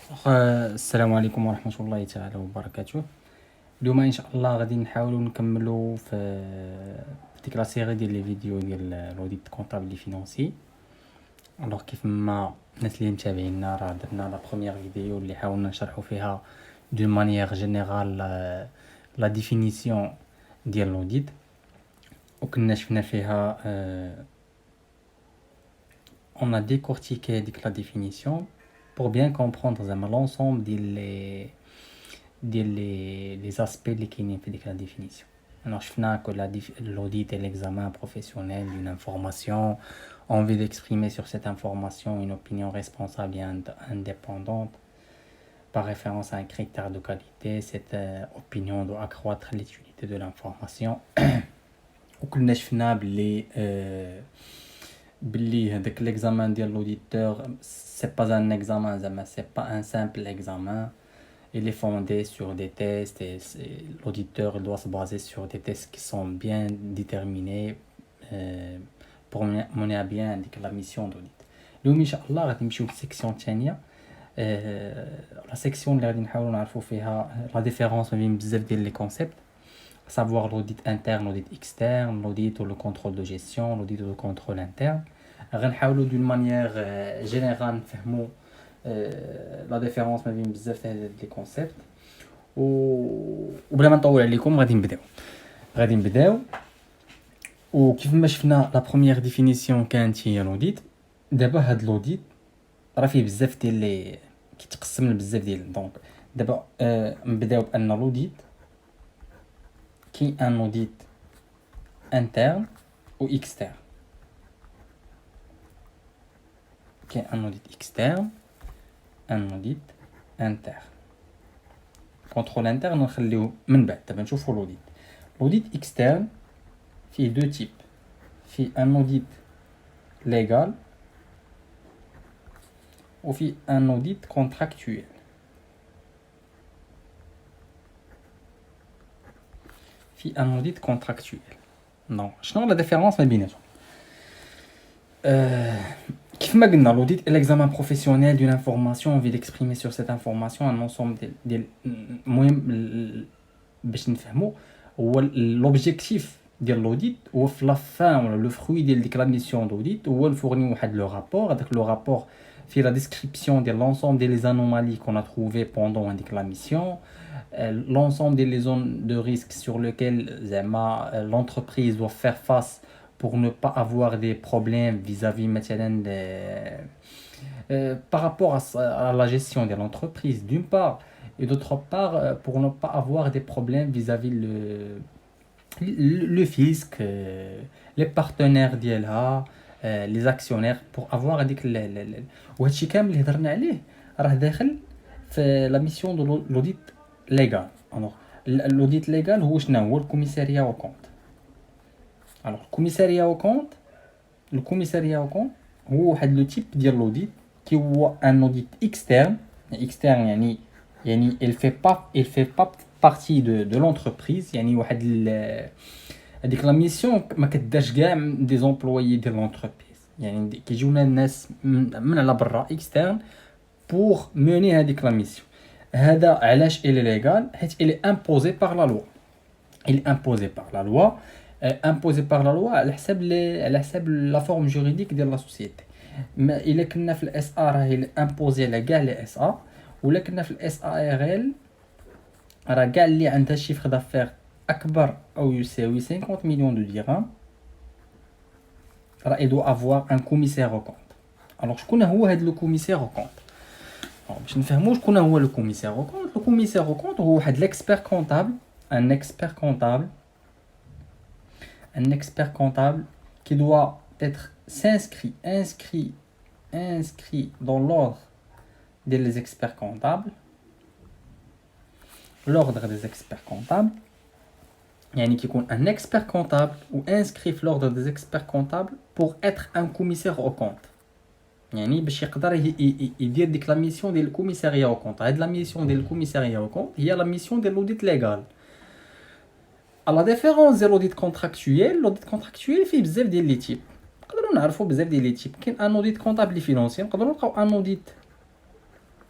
السلام عليكم ورحمة الله تعالى وبركاته. اليوم إن شاء الله غادي نحاولوا نكملوا في ديك لا سيري ديال لي فيديو ديال لوديت كونطابل فينانسي. الوغ كيف ما الناس اللي متابعينا راه درنا لا بروميير فيديو اللي حاولنا نشرحوا فيها دون مانيير جينيرال لا ديفينيسيون ديال لوديت، وكنا شفنا فيها on a décortiqué la définition pour bien comprendre l'ensemble des aspects qui sont dans la définition. Alors, je sais que l'audit est l'examen professionnel d'une information. On veut exprimer sur cette information une opinion responsable et indépendante par référence à un critère de qualité. Cette opinion doit accroître l'utilité de l'information. وكنا شفنا باللي هذاك l'examen ديال l'auditeur c'est pas un examen, c'est pas un simple examen. Il est fondé sur des tests et l'auditeur doit se baser sur des tests qui sont bien déterminés pour mener à bien la mission d'audit. اليوم ان شاء الله غادي نمشيو للسيكسيون الثانيه. لا سيكسيون اللي غادي نحاولوا نعرفوا فيها لا ديفيرونس ما بين بزاف ديال لي كونسيبت، savoir l'audit interne, l'audit externe, l'audit ou le contrôle de gestion, l'audit ou le contrôle interne. غنحاولوا d'une manière générale نفهموا لا ديفيرونس ما بين بزاف ديال لي كونسيبت وبلا ما نطول عليكم غادي نبداو. وكيف ما شفنا لا بروميير ديفينيسيون كانت هي لوديت. دابا هاد لوديت راه فيه بزاف ديال لي كيتقسم لبزاف ديال دونك دابا نبداو بان لوديت qui est un audit interne ou externe. Qui est un audit externe, un audit interne. Contrôle interne, on va من بعد دابا نشوفوا l'audit. L'audit externe فيه deux types. فيه un audit légal ou فيه un audit contractuel. في un audit contractuel. Donc, شنو la différence ما بيناتهم؟ كيف ما قلنا l'audit est l'examen professionnel d'une information. On veut exprimer sur cette information un ensemble ديال المهم باش نفهموا هو l'objectif ديال l'audit هو في لا فان ولا لو فروي ديال ديك لا ميسيون d'audit هو نفورني واحد لو رابور. هذاك لو رابور فيه la description de l'ensemble des anomalies qu'on a trouvées pendant la mission, l'ensemble des zones de risque sur lesquelles l'entreprise doit faire face pour ne pas avoir des problèmes vis-à-vis par rapport à la gestion de l'entreprise d'une part, et d'autre part pour ne pas avoir des problèmes vis-à-vis le fisc, les partenaires ديالها, les actionnaires, pour avoir هذيك وهادشي كامل اللي هضرنا عليه راه داخل في لا ميسيون دو لوديت ليغال. الوغ لوديت ليغال هو شنو هو؟ الكوميساريا او كونت. الوغ الكوميساريا او كونت هو واحد لو تيب ديال لوديت كي هو ان اوديت اكسترن. اكسترن يعني il fait pas partie de l'entreprise. يعني واحد هذيك لا ميسيون ما كدارش كاع دي زومبلويي ديال لونتربريز، يعني كيجيونا الناس من على برا اكسترن بور موني هذيك لا ميسيون. هذا علاش الي ليغال؟ حيت الي امبوزي بار لا لوا. الي امبوزي بار لا لوا امبوزي بار لا لوا على حساب لا فورم جوريديك ديال لا سوسيتي. ما الا كنا في الاس ا راه امبوزي على كاع لي اس ا، ولا كنا في الاس ا ار ال راه كاع اللي عندها شيفر دافير أكبر أو يساوي 50 مليون دو درهم راه يدو افوار ان كوميسير او كونت. الوغ شكون هو هذا لو كوميسير او كونت؟ باش نفهموا شكون هو لو كوميسير او كونت. لو كوميسير او كونت هو واحد ليكسبير كونطابل، ان اكسبير كونطابل qui doit être inscrit dans l'ordre des experts comptables. L'ordre des experts comptables يعني كيكون un expert comptable ou inscrit في l'ordre des experts comptables pour être un commissaire au compte. يعني باش يقدر يدير ديك لا ميسيون ديال الكوميساريا او كونت. هاد لا ميسيون ديال الكوميساريا او كونت هي لا ميسيون ديال لوديت ليغال. على ديفيرونس ديال لوديت كونتراكتويل فيه بزاف ديال لي تيب. نقدروا نعرفوا بزاف ديال لي تيب. كاين ان اوديت كونطابل فينانسي، نقدروا نلقاو ان اوديت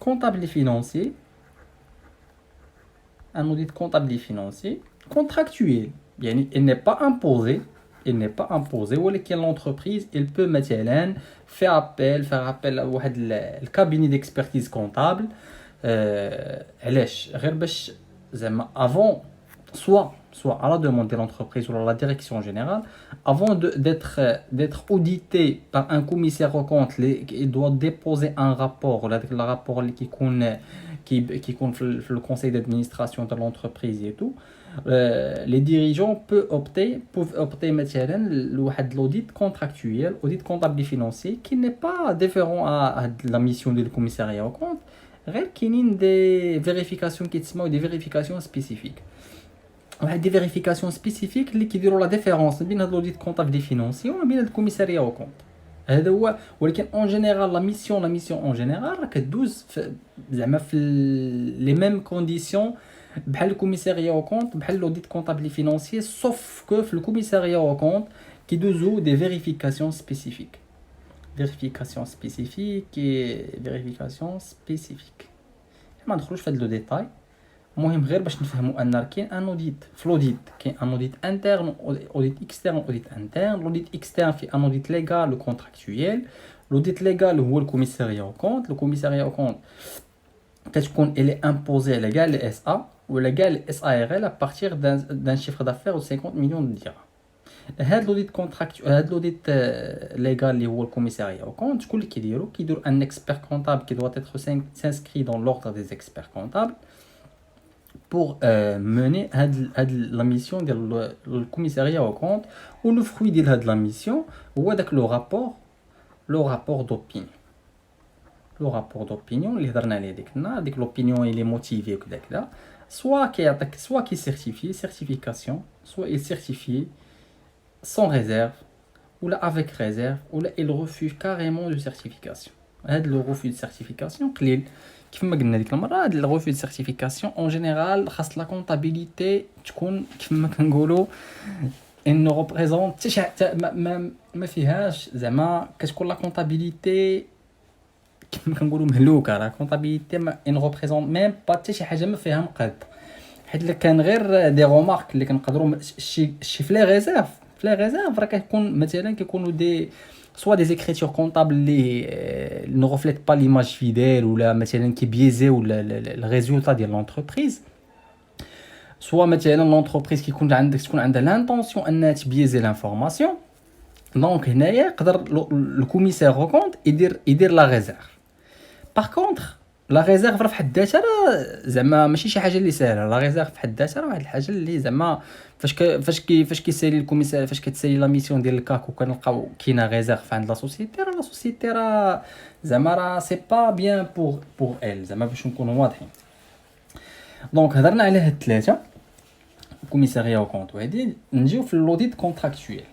comptable et financier, contractuel. يعني il n'est pas imposé, ولكن l'entreprise elle peut مثلا faire appel à واحد الكابيني d'expertise comptable. علاش غير باش زعما avant soit à la demande de l'entreprise ou à la direction générale, avant d'être audité par un commissaire aux comptes, il doit déposer un rapport, le rapport qui compte le conseil d'administration de l'entreprise et tout. Les dirigeants peuvent opter مثلا لواحد l'audit contractuel, audit comptable et financier, qui n'est pas différent à la mission du commissariat aux comptes, غير كاينين des vérifications كيتسموا des vérifications spécifiques. واحد دي فيريفيكاسيون سبيسيفيك اللي كيديروا لا ديفيرونس بين هاد لوديت كونطابل دي فينونسي وبين هاد الكوميساريا او كونط. هذا هو. ولكن اون جينيرال لا ميسيون اون جينيرال راه كدوز زعما في لي ميم كونديسيون بحال الكوميساريا او كونط بحال لوديت كونطابل دي فينونسي، سوف كو في الكوميساريا او كونط كيدوزو دي فيريفيكاسيون سبيسيفيك. ما ندخلوش في هاد لو ديتاي. المهم غير باش نفهموا ان كاين ان اوديت في الاوديت، كاين ان اوديت انترن، اوديت اكسترن، اوديت انترن. الاوديت اكسترن في ان اوديت ليغال و كونتراكتويال. الاوديت ليغال هو الكوميساريا او كونت. الكوميساريا او كونت كتكون الي امبوزي على كاع لي اس ا ولا كاع لي اس ا ار ال ا بارتير دان شيفر دافير و 50 مليون درهم. هاد الاوديت هاد الاوديت ليغال اللي هو الكوميساريا او كونت شكون اللي كيديروا ان اكسبير كونطابل qui doit être s'inscrit dans l'ordre des experts comptables pour mener la mission de le commissariat au compte. Ou le fruit de la mission ou avec le rapport d'opinion. Le rapport d'opinion اللي هضرنا عليه ديك النهار، ديك l'opinion il est motivé وكذا كذا، soit qui est certifié certification, soit il est certifié sans réserve ou là avec réserve ou là il refuse carrément de certification. هذا le refus de certification قليل. كيف ما قلنا ديك المره هاد الغوفي دو سيرتيفيكاسيون اون جينيرال خاص لا كونطابيليتي تكون كيف ما كنقولوا ان ريبريزونت ما فيهاش زعما كتكون لا كونطابيليتي كيف ما كنقولوا مهلوكه. لا كونطابيليتي ان ريبريزونت ميم با حتى شي حاجه ما فيها مقاد، حيت الا كان غير دي رومارك اللي كنقدروا شي في لي ريزيرف راه كيكون مثلا كيكونوا دي soit des écritures comptables qui ne reflètent pas l'image fidèle ou là مثلا qui biaisent ou le résultat de l'entreprise, soit مثلا l'entreprise qui تكون عندها l'intention انها تبيزي l'information. donc هنايا يقدر le commissaire au compte يدير la réserve. par contre لا ريزيرف راه فحد ذاتها راه زعما ماشي شي حاجه اللي ساهله. لا ريزيرف فحد ذاتها راه واحد الحاجه اللي زعما فاش كيسالي الكوميسار، فاش كتسالي لا ميسيون ديال الكاك وكنلقاو كاينه ريزيرف عند لا سوسيتي راه زعما راه سي با بيان بور ال، زعما باش نكونوا واضحين. دونك هضرنا على هاد الثلاثه، الكوميساريا وكونط وهادي. نجيو في الاوديت كونتراكتويال.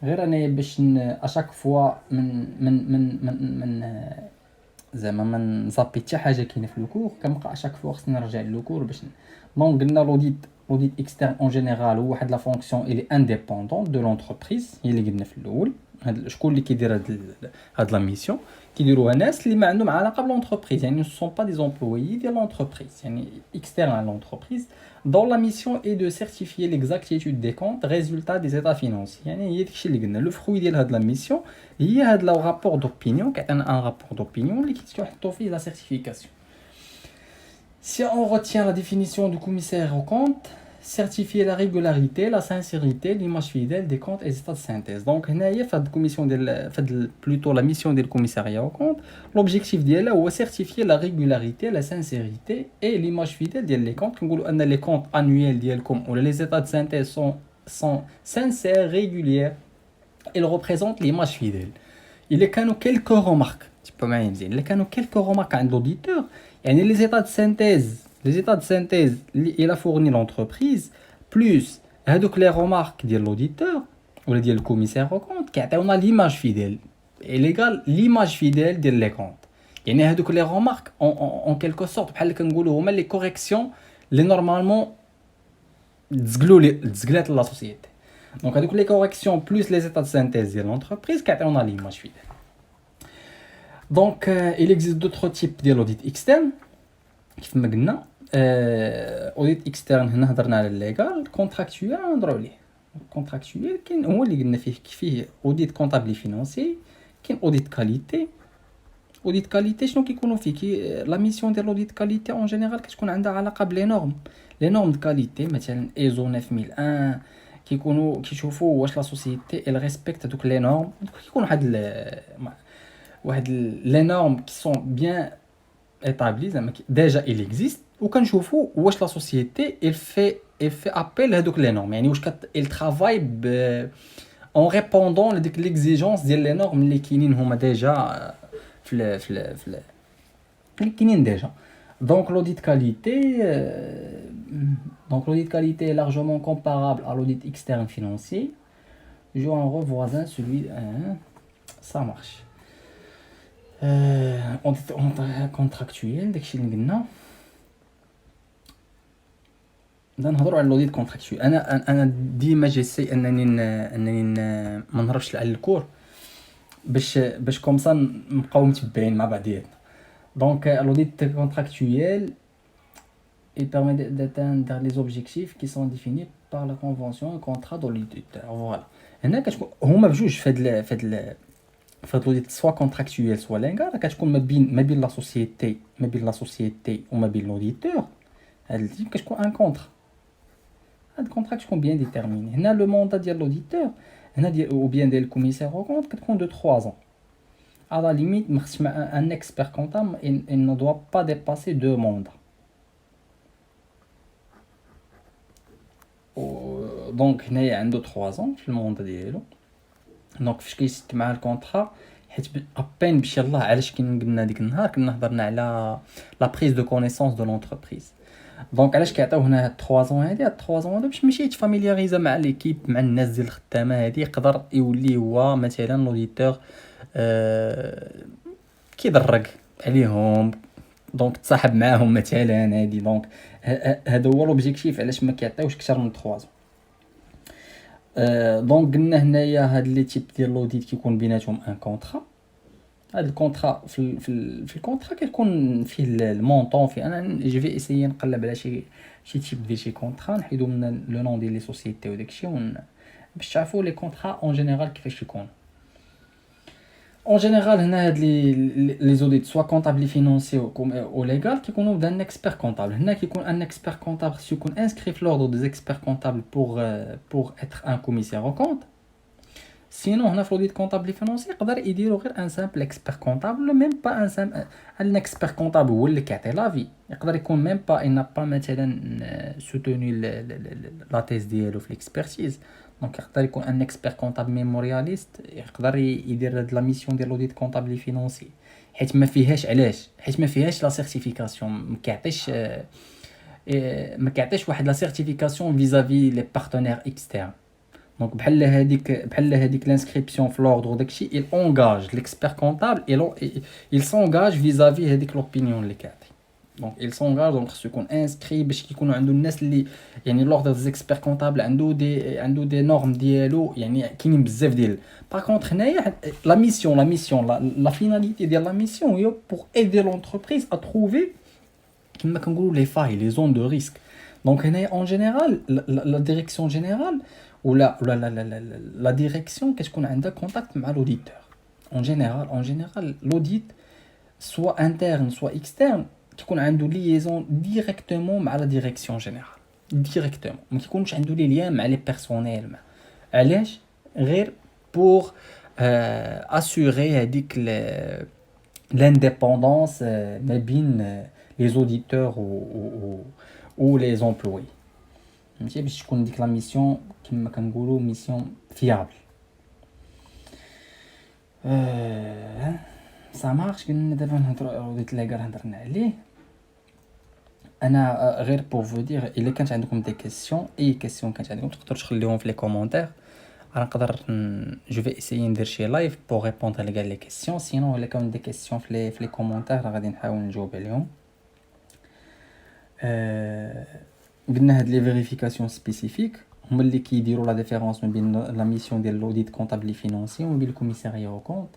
غير انا باش اشاك فوا من زعما ما نصابي حتى حاجه كاينه في الكور، كنبقى اشاك فوا خصني نرجع للكور باش دونك قلنا الاوديت اكسترن اون جينيرال هو واحد لا فونكسيون الي انديبوندونت دو لونتربريز، هي اللي قلنا في الاول. هاد شكون اللي كيدير هاد لا ميسيون؟ كيديروها ناس اللي ما عندهم علاقه بلونتربريز، يعني سون با دي امبلويي ديال لونتربريز، يعني اكسترن على لونتربريز. dont la mission est de certifier l'exactitude des comptes, résultats des états financiers. يعني هي داكشي اللي قلنا. لو فروي ديال هاد لا ميسيون هي هاد لا رابور دوبينيون، كيعطينا ان رابور دوبينيون اللي كيتحطوا فيه لا سيرتيفيكاسيون. Si on retient la définition du commissaire aux comptes, certifier la régularité, la sincérité, l'image fidèle des comptes et des états de synthèse. Donc هنايا في هاد الكوميسيون ديال plutôt la mission ديال الكوميساريا aux comptes، l'objectif ديالها هو certifier la régularité, la sincérité et l'image fidèle ديال les comptes. كنقولوا ان les comptes annuels ديالكم ولا les états de synthèse sont sincères, réguliers. Ils représentent l'image fidèle. Il كانوا quelques remarques تبقى معايا مزيان. الا كانوا quelques remarques عند l'auditeur، يعني les états de synthèse اللي il a fourni l'entreprise plus هذوك les remarques ديال l'auditeur ولا ديال الكوميسار او كونت كيعطيونا l'image fidèle et légal l'image fidèle ديال les comptes. يعني هذوك les remarques en quelque sorte بحال كنقولوا هما les corrections اللي normalement تزقلات لا سوسيتي. دونك هذوك les corrections plus les états de synthèse ديال l'entreprise كيعطيونا l'image fidèle. Donc, il existe d'autres types d'audit externe. كيف ما قلنا اوديت اكسترن هنا هضرنا على الليغال كونتراكتويال نهضروا عليه كونتراكتويال كاين هو اللي قلنا فيه اوديت كونطابلي فينانسي كاين اوديت كاليتي اوديت كاليتي شنو كيكونوا فيه لا ميسيون ديال اوديت كاليتي اون جينيرال كتكون عندها علاقه بلي نورم لي نورم دو كاليتي مثلا ايزو 9001 كيكونوا كيشوفوا واش لا سوسيتي ال ريسبكت دوك لي نورم كيكون واحد لي نورم كي سون بيان établi زعما ديجا il existe وكنشوفوا واش لا سوسيتي il fait appel هذوك لي نورم يعني واش il travaille en répondant لديك l'exigence ديال لي نورم اللي كاينين هما ديجا في اللي كاينين ديجا donc l'audit qualité est largement comparable à l'audit externe financier joue un rôle voisin celui ça marche كونتراكتويال داكشي اللي قلنا نهضروا على لوديت كونتراكتويال انا ديما جيسي انني ما نهربش على الكور باش كومسا نبقاو متبعين مع بعضياتنا دونك l'audit contractuel il permet d'atteindre les objectifs qui sont définis par la convention et contrat de l'auditeur voilà هنا كتكون هما بجوج فهاد l'audit soit contractuel soit légal كتكون ما بين لا سوسيتي وما بين l'auditeur هاد التيب كتكون ان كونترا هاد الكونترا كتكون بيان ديتيرميني هنا لو موندا ديال l'auditeur هنا ديال او بيان ديال الكوميسير او كونت كتكون دو 3 ans à la limite ما خصش un expert comptable il ne doit pas dépasser 2 mandats دونك هنايا عنده 3 ans في الموندا ديالو دونك فاش كيسد مع الكونطرا حيت ابين باش يلاه علاش قلنا ديك النهار كنا هضرنا على لا بريز دو كونيسونس دو لونتربريز دونك علاش كيعطيو هنا هاد 3 زون هاد 3 زون هادو باش ماشي يتفاميلياريزا مع ليكيب مع الناس ديال الخدامه هادي يقدر يولي هو مثلا لوديتور كيدرك عليهم دونك تصاحب معاهم مثلا هادي دونك هذا هو لوبجيكتيف علاش ما كيعطيوش اكثر من 3 زون دونك قلنا هنايا هاد لي تيب ديال لوديت كيكون بيناتهم ان كونطرا هاد الكونطرا في الكونطرا كيكون فيه المونطون فيه انا جو في اسيي نقلب على شي تيب ديال شي كونطرا نحيدو من لو نون ديال لي سوسيتي وداكشي باش تعرفوا لي كونطرا اون جينيرال كيفاش يكونوا En général, les audits, soit comptables et financiers ou légaux, qui sont d'un expert comptable. Qui sont un expert comptable qui est inscrit dans l'ordre des experts comptables pour être un commissaire au compte. Sinon, on a l'audit comptable et financier, il peut dire un simple expert comptable, même pas un expert comptable ou le qui a la vie. Il peut même pas, il n'a pas soutenu la thèse de l'expertise. Donc يقدر يكون ان اكسبير كونطابل ميمورياليست يقدر يدير هاد لا ميسيون ديال لوديت كونطابل فينانسي حيت ما فيهاش علاش حيت ما فيهاش لا سيرتيفيكاسيون ما كيعطيش واحد لا سيرتيفيكاسيون فيزافي لي بارتنير اكسترن دونك بحال هذيك لانسكريبسيون في لوردر داكشي il engage l'expert comptable il s'engage vis-à-vis هذيك لوبينيون اللي كيعطي دونك il s'engage دونك خصو يكون انسكري باش كيكونوا عنده الناس اللي يعني لوردر دي اكسبير كونطابل عنده دي نورم ديالو يعني كاينين بزاف ديال باغ كونطخ هنايا لا ميسيون لا فيناليتي ديال لا ميسيون هي بور ايدي لونتربريز ا تروفي كما كنقولوا لي فاي لي زون دو ريسك دونك هنايا اون جينيرال لا ديريكسيون جينيرال ولا لا ديريكسيون كتكون عندها كونتاكت مع لوديتور اون جينيرال لوديت سوا انترن سوا اكسترن كيكون عنده ليزون ديريكتومون مع لا ديريكسيون جينيرال ديريكتومون ما كيكونش عنده لي ليان مع لي بيرسونيل علاش غير بور اسوري هذيك لانديبوندونس ما بين لي زوديتور و لي امبلوي فهمتي باش تكون ديك لا ميسيون كما كنقولوا ميسيون فيابل ça marche قلنا دابا نهضروا على اوديت ليغال هضرنا عليه انا غير بور فو دير الا كانت عندكم دي كيسيون اي كيسيون كانت عندكم تقدروا تخليوهم في لي كومونتير انا نقدر جو في اسيي ندير شي لايف بور ريبوندر لكاع لي كيسيون سينو الا كانوا دي كيسيون في لي كومونتير غادي نحاول نجاوب عليهم قلنا هاد لي فيريفيكاسيون سبيسيفيك هما اللي كيديروا لا ديفيرونس ما بين لا ميسيون ديال لوديت كونطابل فينانسي وما بين الكوميساريا او كونت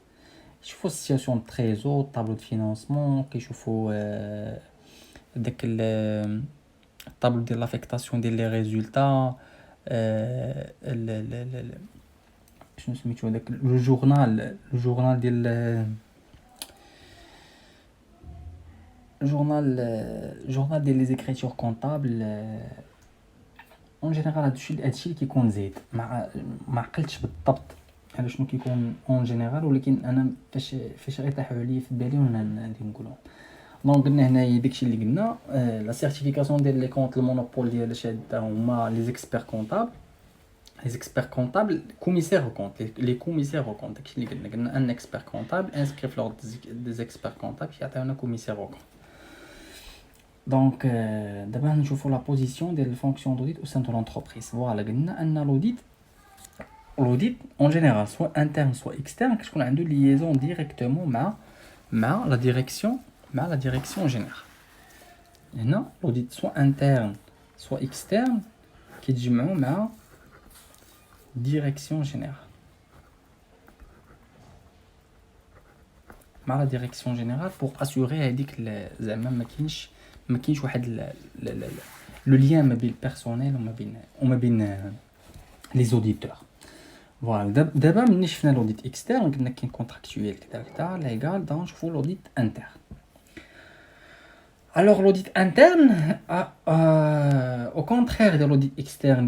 يشوفوا السياسيون de trésor, tableau de financement, كيشوفوا داك الطابلو ديال لافيكتاسيون ديال لي ريزولتا، شنو سميتو داك لو جورنال ديال الجورنال ديال لي زيكريتور كونطابل. اون جينيرال هادشي اللي كيكون زايد، ما عقلتش بالضبط على شنو كيكون اون جينيرال، ولكن انا فاش غيطيحوا عليا في بالي وانا غادي نقولهم. دونك قلنا هنايا داكشي اللي قلنا. لا سيرتيفيكاسيون ديال لي كونط المونوبول ديال هادا هما لي زيكسبير كونطابل. Les experts comptables, commissaires aux comptes, les commissaires aux comptes. Un expert comptable inscrit lors des experts comptables qui a un commissaire aux comptes. Donc, d'abord, nous voyons la position des fonctions d'audit au sein de l'entreprise. Voilà, l'audit, en général, soit interne, soit externe, parce qu'on a une liaison directement avec la direction générale. Maintenant, l'audit soit interne, soit externe, qui est avec direction générale. مع la direction générale pour assurer هذيك زعما ما كاينش واحد لو لien ما بين البيرسونيل وما بين لي زوديتور. فوالا دابا ملي شفنا لوديت اكسترن قلنا كاين كونتراكتويل كذا ليغال، دونك نشوفوا لوديت انترن. Alors l'audit interne, au contraire de l'audit externe,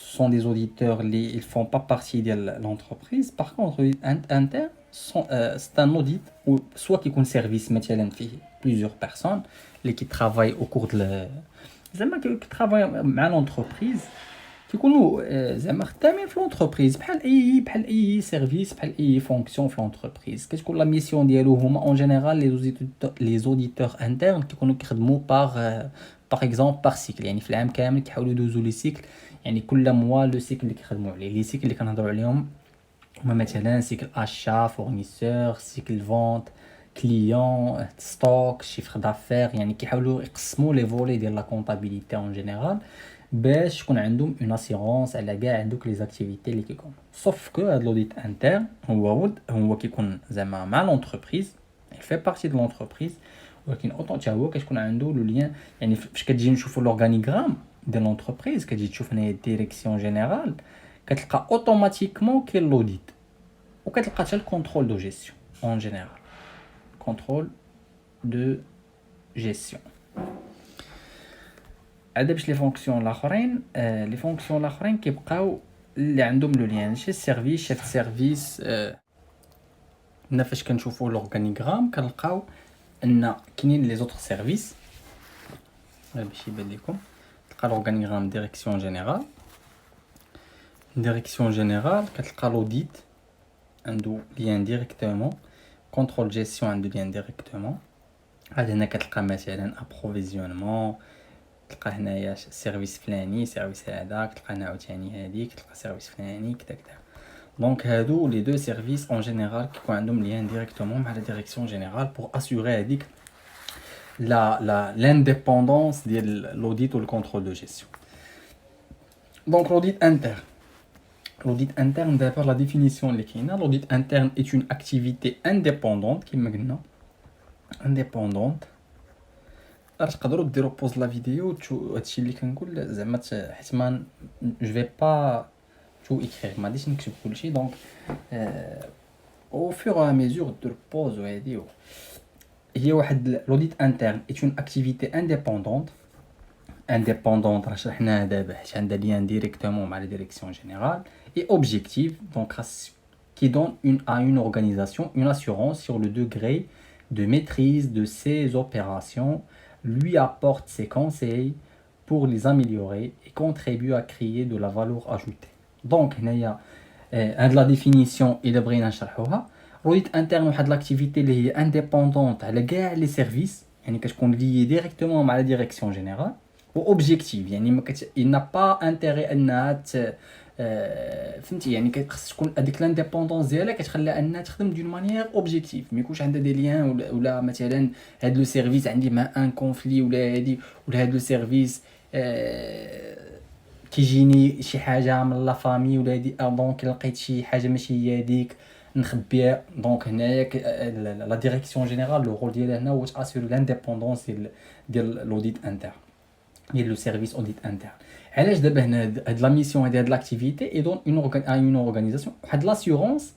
ce sont des auditeurs qui ne font pas partie de l'entreprise. Par contre, l'audit interne, c'est un audit où soit qui est un service, plusieurs personnes qui travaillent au cours de qui travaillent avec l'entreprise, كيكونوا زعما خدامين في لونتربريز بحال اي سيرفيس، بحال اي فونكسيون في لونتربريز. كتكون لا ميسيون ديالو هما اون جينيرال لي زوديتور انترن كيكونوا كيخدموا باغ اكزومبل باغ سيكل، يعني في العام كامل كيحاولوا يدوزوا لي سيكل، يعني كل موا لو سيكل اللي كيخدموا عليه. لي سيكل اللي كنهضروا عليهم هما مثلا سيكل اشا فورنيسور، سيكل فونت كليون، ستوك، شيفر دافير، يعني كيحاولوا يقسموا لي فولي ديال لا كونطابيليتي اون جينيرال باش يكون عندهم اون اسيرونس على كاع دوك لي زاكتيفيتي اللي كيكون. صوف كو هاد لوديت انترن هو كيكون زعما مع لونتربريز، il fait partie de l'entreprise، ولكن اوطون حتى هو كتكون عنده لو لين. يعني فاش كتجي نشوفوا لورغانيغرام ديال لونتربريز كتجي تشوف هنايا الديريكسيون جينيرال، كتلقى اوتوماتيكمون كاين لوديت، وكتلقى حتى الكونترول دو جيستيون اون جينيرال، كونترول دو جيستيون. عاد باش لي فونكسيون الاخرين كيبقاو اللي عندهم لو لين شي سيرفيس شيف سيرفيس. هنا فاش كنشوفوا لورغانيغرام كنلقاو ان كاينين لي زوتر سيرفيس باش يبان لكم. تلقى لورغانيغرام ديريكسيون جينيرال كتلقى لوديت عنده لين ديريكتومون، كونترول جيستيون عنده لين ديريكتومون. عاد هنا كتلقى مثلا ابروفيزيونمون، تلقى هنايا سيرفيس فلاني، سيرفيس هذاك، تلقى هنا عاوتاني هذيك، تلقى سيرفيس فلاني كذا. دونك هادو لي دو سيرفيس اون جينيرال كيكون عندهم لين ديريكتومون مع لا ديريكسيون جينيرال بور اسيوري هذيك لانديبوندونس ديال لوديت و الكونترول دو جيستيون. دونك l'audit interne d'abord la définition اللي كاينه. l'audit interne est une activité indépendante كما قلنا indépendante. تقدروا ديروا بوز لا فيديو وتشوفوا هادشي اللي كنقول زعما حيت ما جو في با تو اكريغ، ما غاديش نكتب كلشي. دونك او فور ا ميزور دير بوز وهادي هي واحد. لوديت انترن اي اون اكتيفيتي انديبوندونت راه شرحناها دابا حيت عندها ليان ديريكتومون مع لا ديريكسيون جينيرال اي اوبجيكتيف. دونك qui donne à une organisation une assurance sur le degré de maîtrise de ses opérations, lui apporte ses conseils pour les améliorer et contribue à créer de la valeur ajoutée. Donc, il y a la définition et بغينا نشرحوها. l'audit interne واحد l'activité اللي هي indépendante على كاع les services، يعني كتكون liée directement مع la direction générale و objectif، يعني il n'a pas intérêt انها فهمتي، يعني خص تكون هذيك لانديبوندونس ديالها كتخليها انها تخدم دون مانيير اوبجيكتيف، ما يكونش عندها دي ليان ولا مثلا هاد لو سيرفيس عندي مع ان كونفلي ولا هادي ولا هاد لو سيرفيس كيجيني شي حاجه من لا فامي ولا هادي دونك لقيت شي حاجه ماشي هي هذيك نخبيها. دونك هنايا لا ديريكسيون جينيرال لو رول ديالها هنا هو تاسير لانديبوندونس ديال لوديت انترن ديال لو سيرفيس اوديت انترن. علاش دابا هنا هاد لا ميسيون هاد لاكتيفيتي اي دون اون اورغانيزاسيون واحد لاسيورونس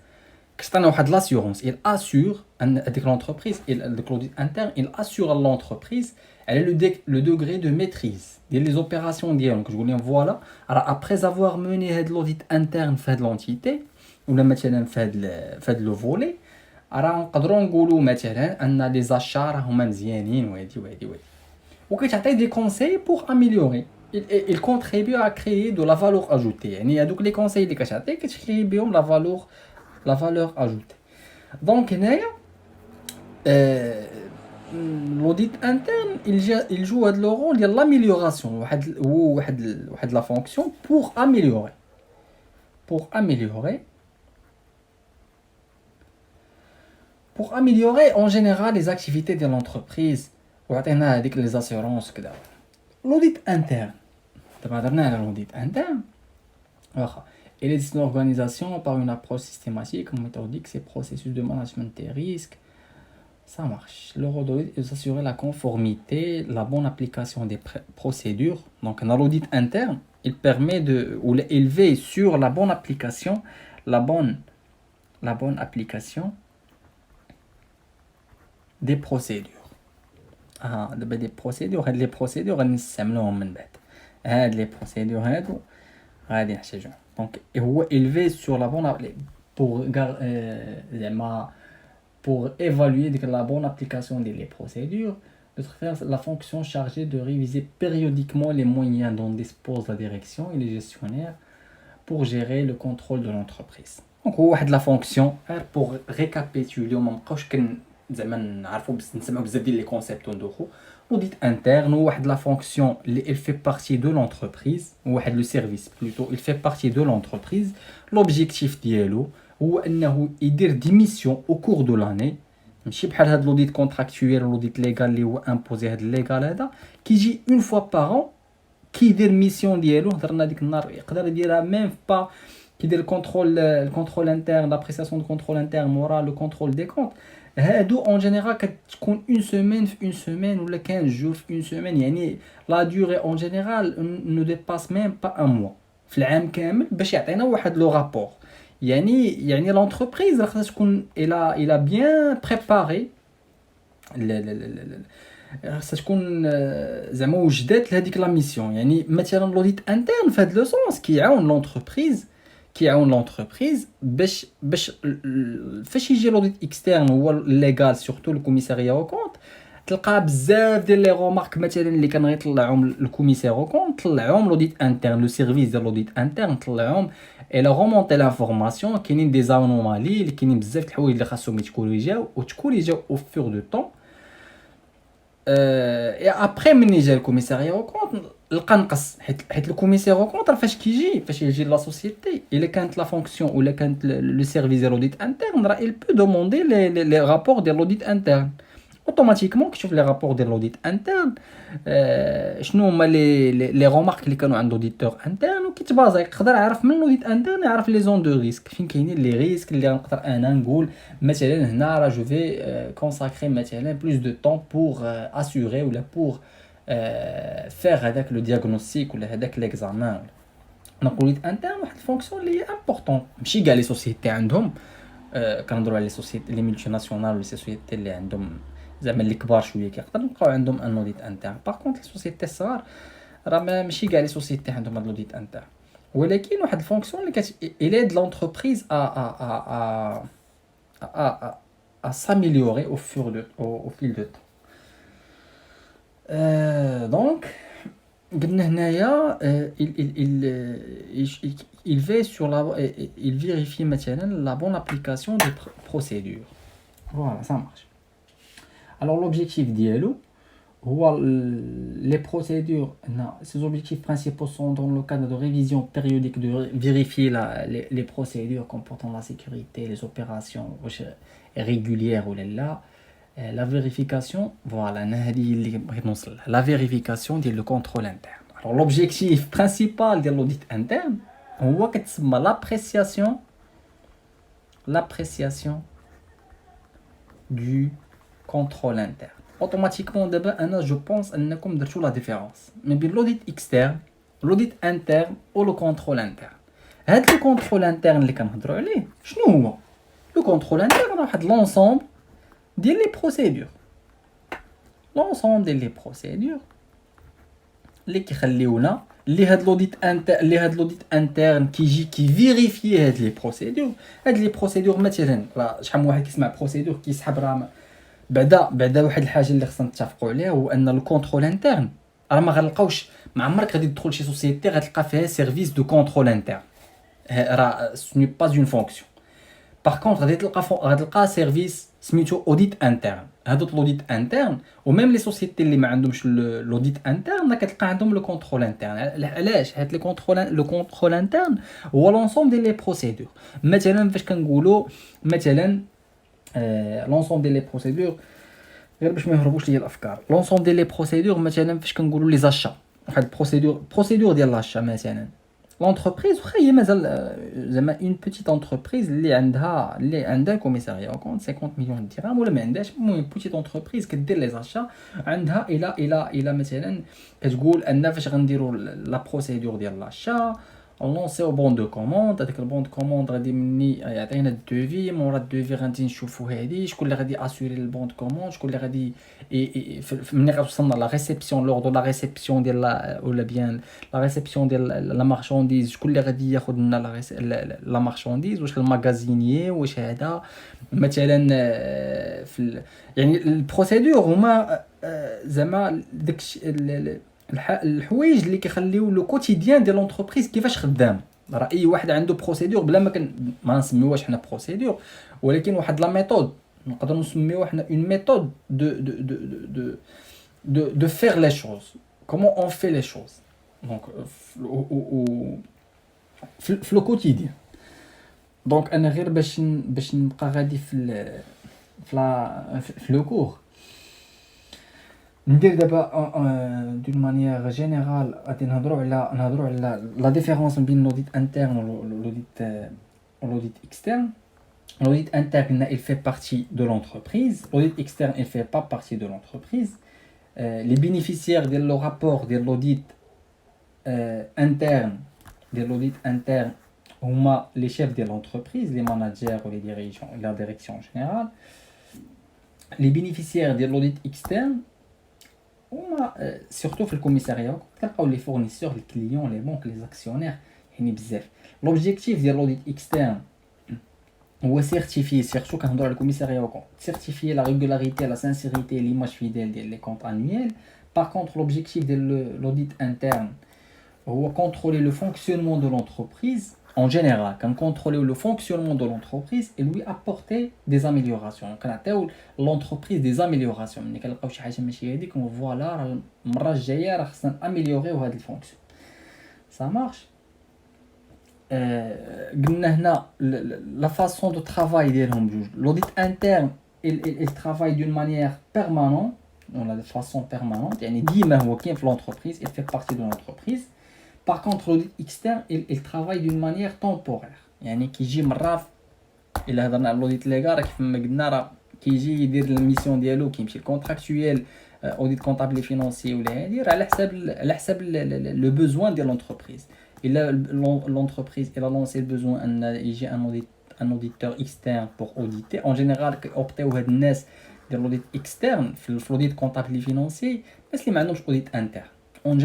كتعطينا واحد لاسيورونس il assure ان هذيك لونتربريز ديك لوديت انترن il assure لونتربريز على لو دوغري دو ميتريز ديال لي زوبيراسيون ديالهم. كتقول لهم فوالا راه ابريز افوار موني هاد لوديت انترن في هاد لونتيتي ولا مثلا في هاد لو فولي راه نقدروا نقولوا مثلا ان لي زاشا راهما مزيانين وهادي وهادي وهادي. وكتعطي دي كونساي بور اميليوري il contribue à créer de la valeur ajoutée. يعني هذوك لي كونساي اللي كتعطي كتخلي بهم la valeur ajoutée. Donc هنايا l'audit interne il joue هذا le rôle ديال l'amélioration. واحد la fonction pour améliorer en général les activités de l'entreprise. وعطينا هذيك les assurances كذا. L'audit interne. دابا هضرنا على l'audit interne. واخا il est une organisation par une approche systématique, méthodique, ces processus de management des risques. Ça marche. Le rôle d'audit est d'assurer la conformité, la bonne application des procédures. Donc, dans l'audit interne, il permet il veille sur la bonne application, la bonne application des procédures. des procédures. Les procédures, on نستعملوهم من بعد. les procédures هادو غادي نحتاجوهم. Donc, il veille sur la bonne pour évaluer la bonne application des procédures, de faire la fonction chargée de réviser périodiquement les moyens dont dispose la direction et les gestionnaires pour gérer le contrôle de l'entreprise. Donc, il y a la fonction pour récapituler, on نعرفوا نسمعوا بزاف ديال لي كونسيبت وندوخو. l'audit interne واحد la fonction elle fait partie de l'entreprise واحد le service plutôt il fait partie de l'entreprise. l'objectif ديالو هو انه يدير دي ميسيون au cours de l'année ماشي بحال هاد l'audit contractuel l'audit légal اللي هو امبوزي هاد الليغال هذا كيجي une fois par an كيدير ميسيون ديالو. هضرنا ديك النهار يقدر يديرها ميم با كيدير الكونترول انترن لابريسياسيون دو كونترول انترن مورا لو كونترول دي كونت. هادو اون جينيرال كتكون اون سيمين ولا 15 جور في اون سيمين. يعني لا دوري اون جينيرال نو ديباس ميم با ان موا في العام كامل باش يعطينا واحد لو رابور. يعني لونتربريز راه خاصها تكون الى بيان بريباري خاصها تكون زعما وجدات لهذيك لا ميسيون. يعني مثلا لوديت انترن في هاد لو سونس كيعاون لونتربريز باش فاش يجي لوديت اكسترن هو ليغال سورتو الكوميساريا او كونت تلقى بزاف ديال لي رومارك مثلا اللي كان غيطلعهم الكوميسير او كونت طلعهم لوديت انترن لو سيرفيس ديال لوديت انترن طلعهم الا رومونتي لانفورماسيون. كاينين دي زانومالي اللي كاينين بزاف د الحوايج اللي خاصهم يتكوريجاو او فور دو طون. ابري ملي جا الكوميساريا او كونت لقى نقص حيت الكوميسير او كونت فاش يجي لا سوسيتي الا كانت لا فونكسيون ولا كانت لو سيرفيس ديال لوديت انترن راه il peut demander les rapports ديال لوديت انترن اوتوماتيكمون كتشوف لي رابور ديال لوديت انترن شنو هما لي رومارك اللي كانوا عند اوديتور انترن وكيتبازا يقدر يعرف من لوديت انترن يعرف لي زون دو ريسك فين كاينين لي ريسك اللي نقدر انا نقول مثلا هنا راه جو في كونساكري مثلا بلوس دو طون بور اسيوري ولا بور faire هذاك لو دياغنوستيك ولا هذاك ليكزامان. دونك لوديت انترن واحد الفونكسيون اللي هي امبورطون. ماشي كاع لي سوسيتي عندهم كنهضروا على لي سوسيتي لي ملتي ناسيونال ولا سوسيتي اللي عندهم زعما اللي كبار شويه كيقدر نلقاو عندهم ان اوديت انترن. باغ كونط لي سوسيتي الصغار راه ماشي كاع لي سوسيتي عندهم هاد الاوديت انترن. ولكن واحد الفونكسيون اللي ايليد لونتربريز ا s'améliorer au fil de temps. Donc قلنا هنايا il veille sur il vérifie مثلا la bonne application des procédures. Voilà, ça marche. Alors l'objectif dialo les procédures, ces objectifs principaux sont dans le cadre de révision périodique de vérifier les procédures comportant la sécurité, les opérations régulières ou la vérification, voilà, la vérification et le contrôle interne. Alors l'objectif principal de l'audit interne, on voit que c'est l'appréciation du contrôle interne. Automatiquement, d'abord, je pense انكم درتوا la différence mais بين l'audit externe, l'audit interne ou le contrôle interne. هاد le contrôle interne اللي كنهضروا عليه شنو هو؟ Le contrôle interne راه واحد l'ensemble ديال les procédures. L'ensemble ديال les procédures اللي كيخليونا هاد l'audit interne كيجي كيفيريفي هاد les procédures مثلا راه شحال من واحد كيسمع procédure كيسحب راه بعدا واحد الحاجه اللي خصنا نتفقوا عليها هو ان الكونترول انترن راه ما غنلقاوش ما عمرك غادي تدخل شي سوسيتي غتلقى فيها سيرفيس دو كونترول انترن راه سو ني با اون فونكسيون باغ كونطخ غتلقى سيرفيس سميتو اوديت انترن هادوك الاوديت انترن وميم لي سوسيتي اللي ما عندهمش الاوديت انترن كتلقى عندهم لو كونترول انترن علاش حيت لو كونترول انترن هو لونسوم ديال لي بروسيدور مثلا فاش كنقولوا مثلا l'ensemble ديال لي بروسيدور غير باش ما يهربوش ليا الافكار l'ensemble ديال لي بروسيدور مثلا فاش كنقولوا لي زاشا واحد بروسيدور ديال لاشا مثلا لونتربريز واخا هي مازال زعما اون بوتيت انتربريز اللي عندها كوميساريا كونت 50 مليون درهم ولا ما عندهاش المهم بوتيت انتربريز كدير لي زاشا عندها الى مثلا كتقول ان فاش غنديروا لا بروسيدور ديال لاشا لونسيو بون دو كوموند هذاك البون دو كوموند غادي مني يعطينا الدوفي مورا الدوفي غادي نشوفوا هادي شكون اللي غادي اسوري البون دو كوموند شكون اللي غادي ملي غتوصلنا لا ريسيبسيون لوردو لا ريسيبسيون ديال ولا بيان لا ريسيبسيون ديال لا مارشانديز شكون اللي غادي ياخذ لنا لا مارشانديز واش الماغازينيي واش هذا مثلا في يعني البروسيدور هما زعما داكشي الحوايج اللي كيخليو لو كوتيديان ديال لونتربريز كيفاش خدام راه اي واحد عنده بروسيدور بلا ما نسميوهاش حنا بروسيدور ولكن واحد لا ميثود نقدروا نسميوها حنا اون ميثود دو فير لي شوز كومون اون في لي شوز دونك في لو كوتيديان دونك انا غير باش نبقى غادي في لو كور ندير دابا دون مانيير جينيرال غادي نهضروا على لا ديفيرونس بين لوديت انترن ولوديت اكسترن. L'audit interne, il fait partie de l'entreprise. L'audit externe, il fait pas partie de l'entreprise. Les bénéficiaires de le rapport de l'audit interne, هما les chefs de l'entreprise, les managers ou les dirigeants, la direction générale. Les bénéficiaires de l'audit externe, surtout في الكوميساريا كتلقاو لي فورنيسور لي كليون لي بونك لي اكسيونير يعني بزاف. لوبجيكتيف ديال l'audit externe هو certifier surtout كنهضروا على الكوميساريا وكون certifier la régularité la sincérité l'image fidèle des les comptes annuels. Par contre l'objectif de l'audit interne هو contrôler le fonctionnement de l'entreprise en général quand contrôler le fonctionnement de l'entreprise et lui apporter des améliorations كنعطيو l'entreprise des améliorations ملي كنلقاو شي حاجه ماشي هذيك فوالا راه المره الجايه راه خصنا اميليوريو هذا الفونكسيون ça marche. قلنا هنا لا فاصون دو ترافاي ديالهم بجوج. لوديت انترن il travaille d'une manière permanente on a de façon permanente يعني ديما هو كاين في l'entreprise il fait partie de l'entreprise. Par contre l'audit externe il travaille d'une manière temporaire يعني كيجي مرات الا هضرنا على l'audit ليغال راه كيف ما قلنا راه كيجي يدير الميسيون ديالو كيمشي الكونتراكتويال audit comptable financier ولا هادي راه على حساب لو بوزوان ديال l'entreprise. Et là, l'entreprise elle a lancé le besoin un auditeur externe pour auditer. En général, opté au الناس ديال l'audit externe في l'audit comptable et financier الناس اللي ما عندهمش audit interne. En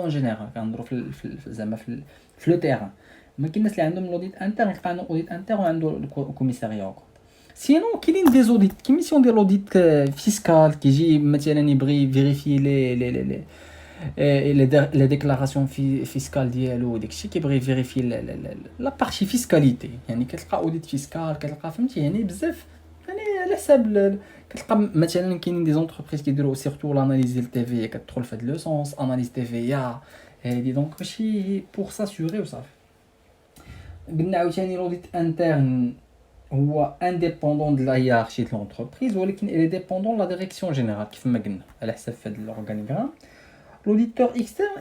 général كنهضروا في زعما في لو تيران. ما كاين الناس اللي عندهم l'audit interne كيبقى عندهم audit interne وعنده الكوميساريا. Sinon كاينين دي زوديت كيميسيون ديال l'audit fiscal كيجي مثلا يبغي فيريفي les déclarations fiscales ديالو داكشي كيبغي فيريفي لا بارتي فيسكاليتي يعني كتلقى اوديت فيسكال كتلقى فهمتي يعني بزاف يعني على حساب كتلقى مثلا كاينين دي زونتربريز كيديروا سيرتو لاناليز ديال تي في كتدخل في هاد لو سونس اناليز تي في هادي دونك ماشي بور ساسوري وصافي. قلنا عاوتاني لوديت انترن هو انديبوندون دو لا هيرارشي ديال لونتربريز ولكن il est dépendant de la direction générale كيف ما قلنا على حساب هاد الاورغانيغرام. L'auditeur externe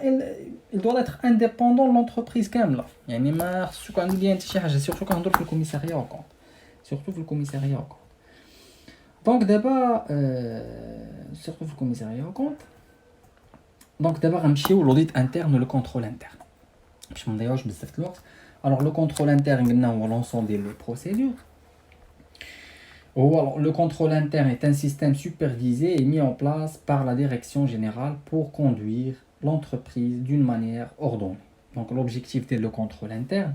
il doit être indépendant de l'entreprise كامله يعني ما خصو يكون عنده ليا حتى شي حاجه سيرتو كنهضروا في الكوميساريا وكون surtout في الكوميساريا au compte. دونك دابا surtout في الكوميساريا au compte. دونك دابا غنمشيو لوديت انترن لو كونترول انترن باش ما نضيعوش بزاف د الوقت. الوغ لو كونترول انترن قلنا هو لونسون ديال لي بروسيدور. Le contrôle interne est un système supervisé et mis en place par la direction générale pour conduire l'entreprise d'une manière ordonnée. Donc l'objectif de le contrôle interne.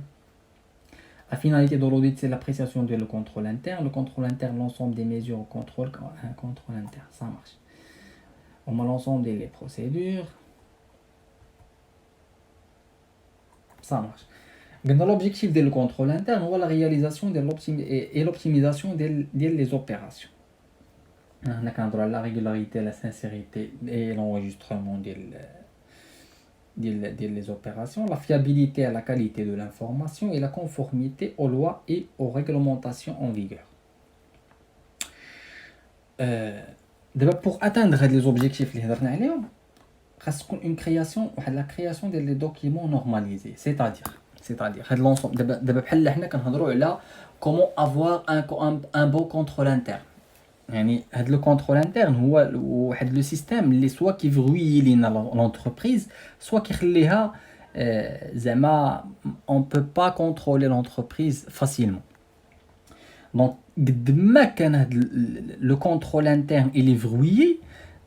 La finalité de l'audit, c'est l'appréciation du contrôle interne. Le contrôle interne, l'ensemble des mesures au contrôle, un contrôle interne, ça marche. On a l'ensemble des procédures. Ça marche. L'objectif du contrôle interne, c'est la réalisation et l'optimisation des opérations. On a la régularité, la sincérité et l'enregistrement des opérations, la fiabilité et la qualité de l'information et la conformité aux lois et aux réglementations en vigueur. Pour atteindre les objectifs, il faut une création, la création des documents normalisés, c'est-à-dire l'ensemble. Comment avoir un bon contrôle interne. يعني هاد لو كونترول انترن هو واحد لو سيستيم اللي سوا كيفغوي لينا لونتربريز سوا كيخليها زعما اون بو با كونترولي لونتربريز فاسيلمون. دونك قد ما كان هاد لو كونترول انترن اللي فغوي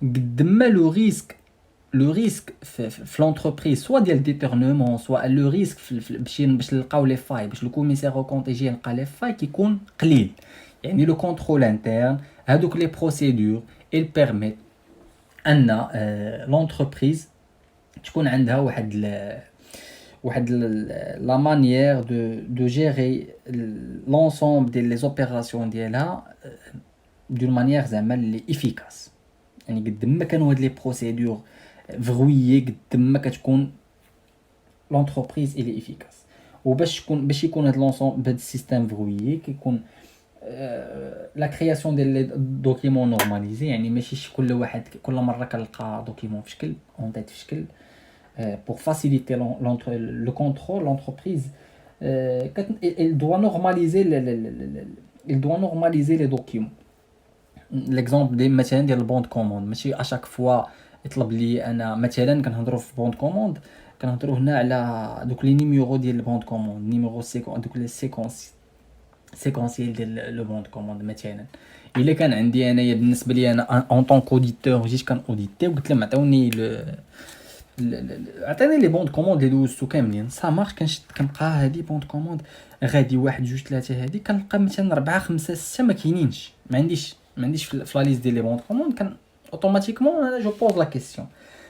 قد ما لو ريسك في لونتربريز سوا ديال ديتورنمون سوا لو ريسك باش نلقاو لي فاي باش لو كوميسير او كونت يجي يلقى لي فاي كيكون قليل. يعني لو كونترول انترن هادوك لي بروسيدور ils permettent ان لونتربريز تكون عندها واحد لا مانيير دو جيري لونسومبل ديال لي اوبيراسيون ديالها دون مانيير زعما لي افيكاس. يعني قد ما كانوا هاد لي بروسيدور فغويي قد ما كتكون لونتربريز اللي افيكاس. وباش يكون هاد لونسومبل بهاد السيستيم فغويي كيكون لا كرياسيون ديال لي دوكيمون نورماليزي. يعني ماشي كل واحد كل مره كنلقى دوكيمون في شكل اون تيت في شكل pour faciliter le contrôle l'entreprise il doit normaliser les documents. l'exemple دي مثلا ديال البوند كوموند ماشي اشاك فوا يطلب لي انا مثلا كنهضروا في بوند كوموند كنهضروا هنا على دوك لي نيميرو ديال البوند كوموند نيميرو دوك لي سيكونسيال ديال لو بوند كوموند. مثلا الا كان عندي انايا بالنسبه لي انا اون طون كوديتور جيت كان اوديتي وقلت لهم عطوني عطيني لي بوند كوموند اللي دوزتو كاملين صا مارش كنبقى هادي بوند كوموند غادي 1 2 3 هادي كنلقى مثلا 4 5 6 ما كاينينش ما عنديش في لا ليست ديال لي بوند كوموند كان اوتوماتيكمون انا جو بوز لا كيسيون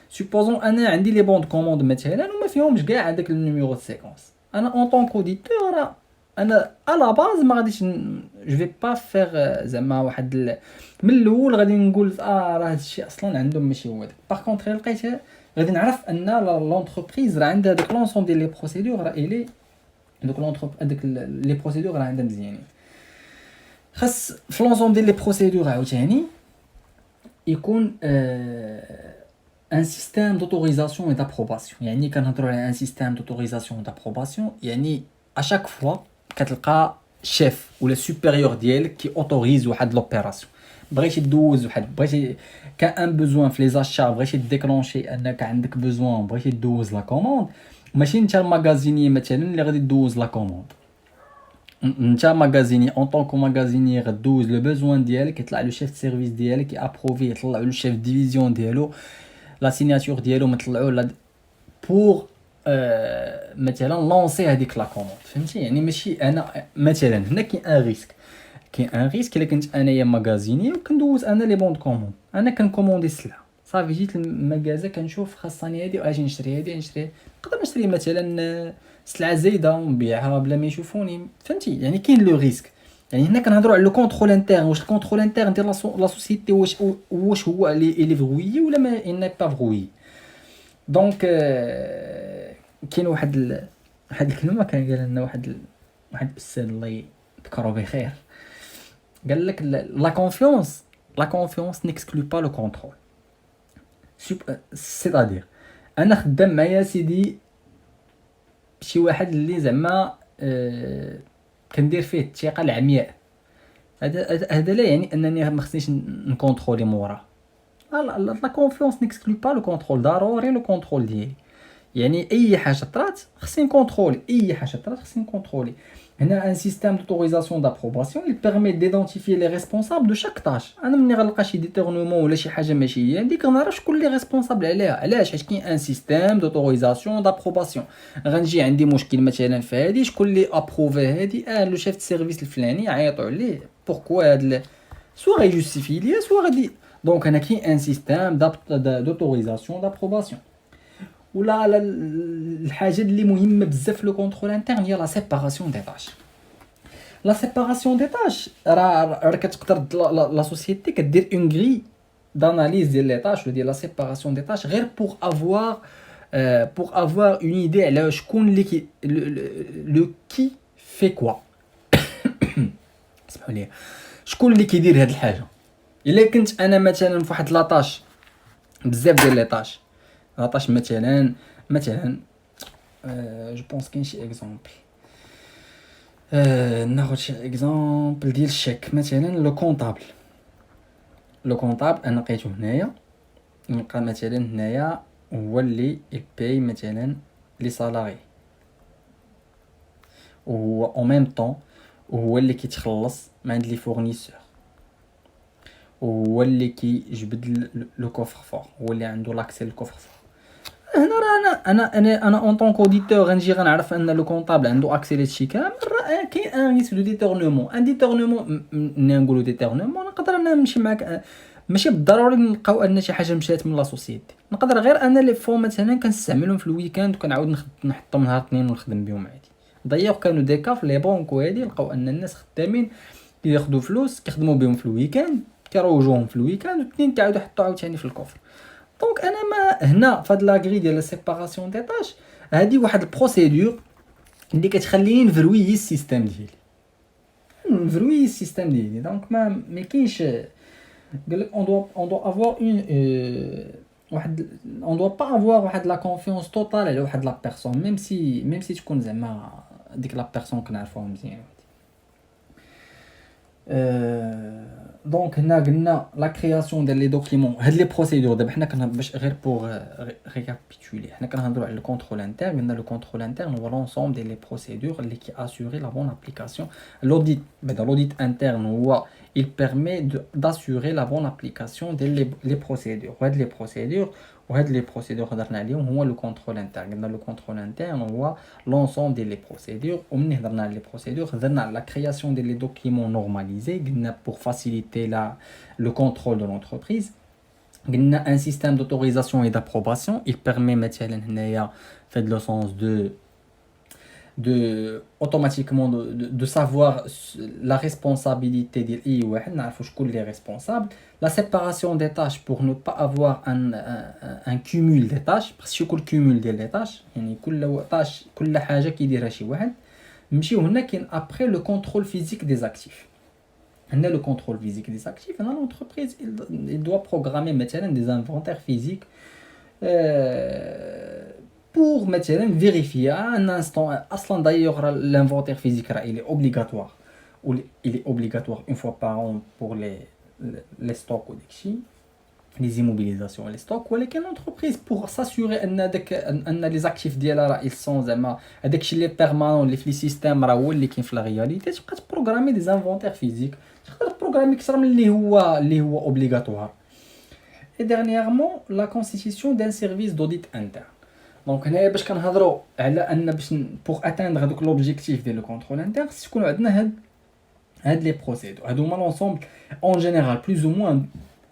سوبوزون انا عندي لي بوند كوموند مثلا وما فيهمش كاع هذاك النيميرو دو سيكونس. انا اون طون كوديتور انا على باز ما غاديش جو في با فير زعما واحد من الاول غادي نقول راه هذا الشيء اصلا عندهم ماشي هو داك. باغ كونطخ لقيتها غادي نعرف ان لونتربريز راه عندها داك لونسون ديال لي بروسيدور راه الي دوك هذاك لي بروسيدور راه عندها مزيانين. خاص في لونسون ديال لي بروسيدور عاوتاني يكون ان سيستيم d'autorisation et d'approbation. يعني كنهضروا على ان سيستيم d'autorisation et d'approbation يعني اشاك فوا كتلقى شيف ولا سوبيريور ديالك كي اوتوريز واحد لوبيراسيون بغيتي دوز واحد بغيتي كان ان بوزوان في لي زاشا بغيتي ديكلونشي انك عندك بوزوان بغيتي دوز لا كوموند ماشي انت الماغازيني مثلا اللي غادي دوز لا كوموند. انت ماغازيني اون طونكو ماغازيني غدوز لو بوزوان ديالك يطلع له شيف سيرفيس ديالك ابروفي يطلع له شيف ديفيزيون ديالو لا سيناتور ديالو مطلعوا لا بور مثلا لونسي هذيك لا كوموند فهمتي. يعني ماشي انا مثلا هنا كاين ان ريسك الا كنت انايا ماغازيني وكندوز انا لي بوند كوموند انا كنكوموندي السلعه صافي جيت للمغازا كنشوف خاصني هادي واجي نشري هادي نقدر نشري مثلا سلعه زايده ونبيعها بلا ما يشوفوني فهمتي. يعني كاين لو ريسك. يعني هنا كنهضروا على لو كونترول انترن واش الكونترول انترن ديال لا سوسيتي واش هو اللي فغوي ولا ما ان با فغوي. دونك كاين واحد الكلمه كان قال لنا واحد الاستاذ الله يذكره بخير قال لك لا كونفيونس نيكسكلو با لو كونترول. سيتادير انا خدام معايا سيدي شي واحد اللي زعما كندير فيه الثقه العمياء هذا لا يعني انني ما خصنيش نكونترولي موراه. لا كونفيونس نيكسكلو با لو كونترول، ضروري لو كونترول ديالي. يعني اي حاجه طرات خصني نكونترولي، اي حاجه طرات خصني نكونترولي. هنا ان سيستيم d'autorisation d'approbation il permet d'identifier les responsables de chaque tâche. انا ملي غنلقى شي ديتورنمون ولا شي حاجه ماشي هي عندي كنعرف شكون اللي ريسبونسابل عليها. علاش؟ حيت كاين ان سيستيم d'autorisation d'approbation. غنجي عندي مشكل مثلا في هذه، شكون اللي ابروفي هذه؟ لو شيف سيرفيس الفلاني، عيطوا عليه بوركوا هاد سوا غيجوستيفي ليا سوا غادي. دونك هنا كاين ان سيستيم d'autorisation d'approbation. ولا الحاجه اللي مهمه بزاف في لو كونترول انترن هي لا سيباراسيون دي طاش. لا سيباراسيون دي طاش راه كتقدر لا سوسيتي كدير اون غري داناليز ديال لي طاش ولا ديال لا سيباراسيون دي طاش غير بوغ افوار اون ايدي على شكون اللي كي لو كي في كوا. اسمحوا لي، شكون اللي كيدير هاد الحاجه. الا كنت انا مثلا فواحد لاطاش بزاف ديال لي طاش، لاطاش مثلا جو بونس كاين شي اكزامبل، ناخذ شي اكزامبل ديال الشيك مثلا. لو كونطابل انا لقيتو هنايا، نلقى مثلا هنايا هو اللي يباي مثلا لي سالاري، وهو او ميم طون وهو اللي كيتخلص من عند لي فورنيسور، وهو اللي كيجبد لو كوفر فور، هو اللي عنده لاكسي للكوفر فور. هنا راه انا اون طون كوديتور غنجي غنعرف ان لو كونطابل عنده اكسي لهادشي كامل. راه كاين ان ريسك دو ديتورنمون. ان ديتورنمون ملي نقولوا ديتورنمون نقدر انا نمشي معاك، ماشي بالضروري نلقاو ان شي حاجه مشات من لا سوسيتي. نقدر غير انا لي فون مثلا كنستعملهم في الويكاند وكنعاود نحطهم نهار الاثنين ونخدم بهم عادي. ضيق كانوا دي كاف لي بونك وهادي لقاو ان الناس خدامين كياخذوا فلوس كيخدموا بهم في الويكاند، كيروجوهم في الويكاند والاثنين كيعاودوا يحطوا عاوتاني في الكوفر. دونك انا ما هنا فهاد لاغري ديال لا سيباراسيون دي طاش هادي واحد البروسيدور اللي كتخليني نفروي السيستم ديالي. دونك ما كاينش قال لك on doit avoir واحد on doit pas avoir واحد لا كونفيونس توتال على واحد لا بيرسون ميم سي تكون زعما ديك لا بيرسون كنعرفوها مزيان. دونك هنا قلنا لا كرياسيون ديال لي دوكيمون. هاد لي بروسيدور دابا حنا كنهضروا باش غير بوغ ريكابيتولي، حنا كنهضروا على الكونترول انترن. قلنا لو كونترول انترن هو لونسومبل ديال لي بروسيدور اللي كي اسوري لا بون ابليكاسيون. l'audit interne هو il permet d'assurer la bonne application des procédures. وهاد لي بروسيدور هضرنا عليهم هو لو كونترول انترن. قلنا لو كونترول انترن هو لونسومبل ديال لي بروسيدور. ومني هضرنا على لي بروسيدور هضرنا على لا كرياسيون ديال لي دوكيمون نورماليزي. قلنا pour faciliter le contrôle de l'entreprise. قلنا un système d'autorisation et d'approbation il permet مثلا هنايا في le sens de automatiquement de savoir la responsabilité ديال اي واحد، نعرفوا شكون اللي ريسبونسابل. la séparation des tâches pour ne pas avoir un cumul des tâches، parce que كل cumul ديال لي طاش يعني كل حاجه كيديرها شي واحد. نمشيو هنا كاين après le contrôle physique des actifs. هنا le contrôle physique des actifs. هنا l'entreprise il doit programmer مثلا des inventaires physiques pour مثلا vérifier un instant. اصلا d'ailleurs l'inventaire physique راه il est obligatoire ou il est obligatoire une fois par an pour les stocks ou داكشي les immobilisations les stocks. ولكن l'entreprise pour s'assurer ان les actifs ديالها راه ils sont زعما هذاكشي اللي بيرمانون اللي في لي سيستيم راه هو اللي كاين في لا رياليتي، تبقى تبروغرامي دي انفونتير فيزيك. تقدر تبروغرامي اكثر من اللي هو اوبليغاتوار. et dernièrement la constitution d'un service d'audit interne. دونك هنايا باش كنهضروا على ان باش بوغ اتاندر هذوك لوبجيكتيف ديال لو كونترول انترن خص يكونوا عندنا هاد لي بروسيدور. هادو هما لونسومبل اون جينيرال بلوز او موان.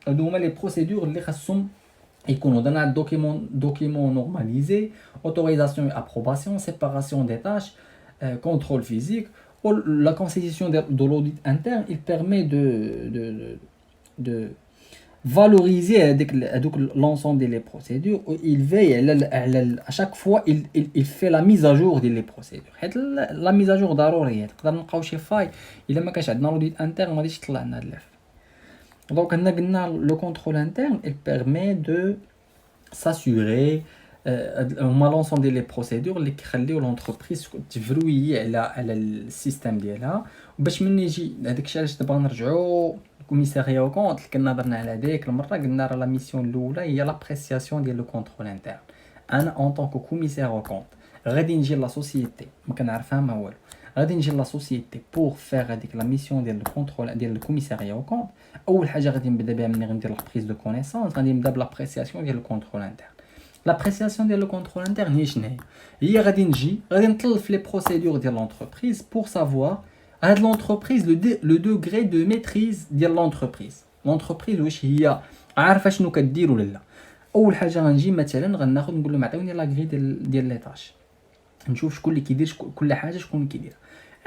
هادو هما لي بروسيدور اللي خاصهم يكونوا درنا دوكيمون نورماليزي، autorisation et approbation, séparation des tâches, contrôle physique. La constitution de l'audit interne il permet de valoriser l'ensemble des procédures. Il veille à chaque fois il fait la mise à jour des procédures. La mise à jour ضروريه. تقدر نلقاو شي فاي الا ما كانش عندنا l'audit interne ما غاديش يطلع لنا هاد الف. دونك هنا قلنا le contrôle interne il permet de s'assurer هما لونسوم ديال لي بروسيدور اللي كيخليو لونتربريز تفرويي على السيستم ديالها. باش من يجي هذاك الشيء علاش دابا نرجعوا الكوميساريا او كونت اللي كنا هضرنا على هذيك المره، قلنا راه لا ميسيون الاولى هي لابريسياسيون ديال لو كونترول انترن. انا اون طونك كوميسار او كونت غادي نجي لا سوسيتي ما كنعرفها ما والو، غادي نجي لا سوسيتي بور فيغ هذيك لا ميسيون ديال الكونترول ديال الكوميساريا او كونت. اول حاجه غادي نبدا بها ملي غندير لا بريز دو كونيسونس، غادي نبدا بلابريسياسيون ديال الكونترول انترن. لابريسياسيون ديال الكونترول انترن هي شنو هي؟ غادي نجي غادي نطلب في لي بروسيدور ديال لونتربريز بور سافوار هاد لونتربريز لو دوغري دو ميتريز ديال لونتربريز واش هي عارفه شنو كدير ولا لا. اول حاجه غنجي مثلا غناخذ نقول لهم عطيوني لا غري ديال لي طاش، نشوف شكون اللي كيدير كل حاجه، شكون اللي كيدير.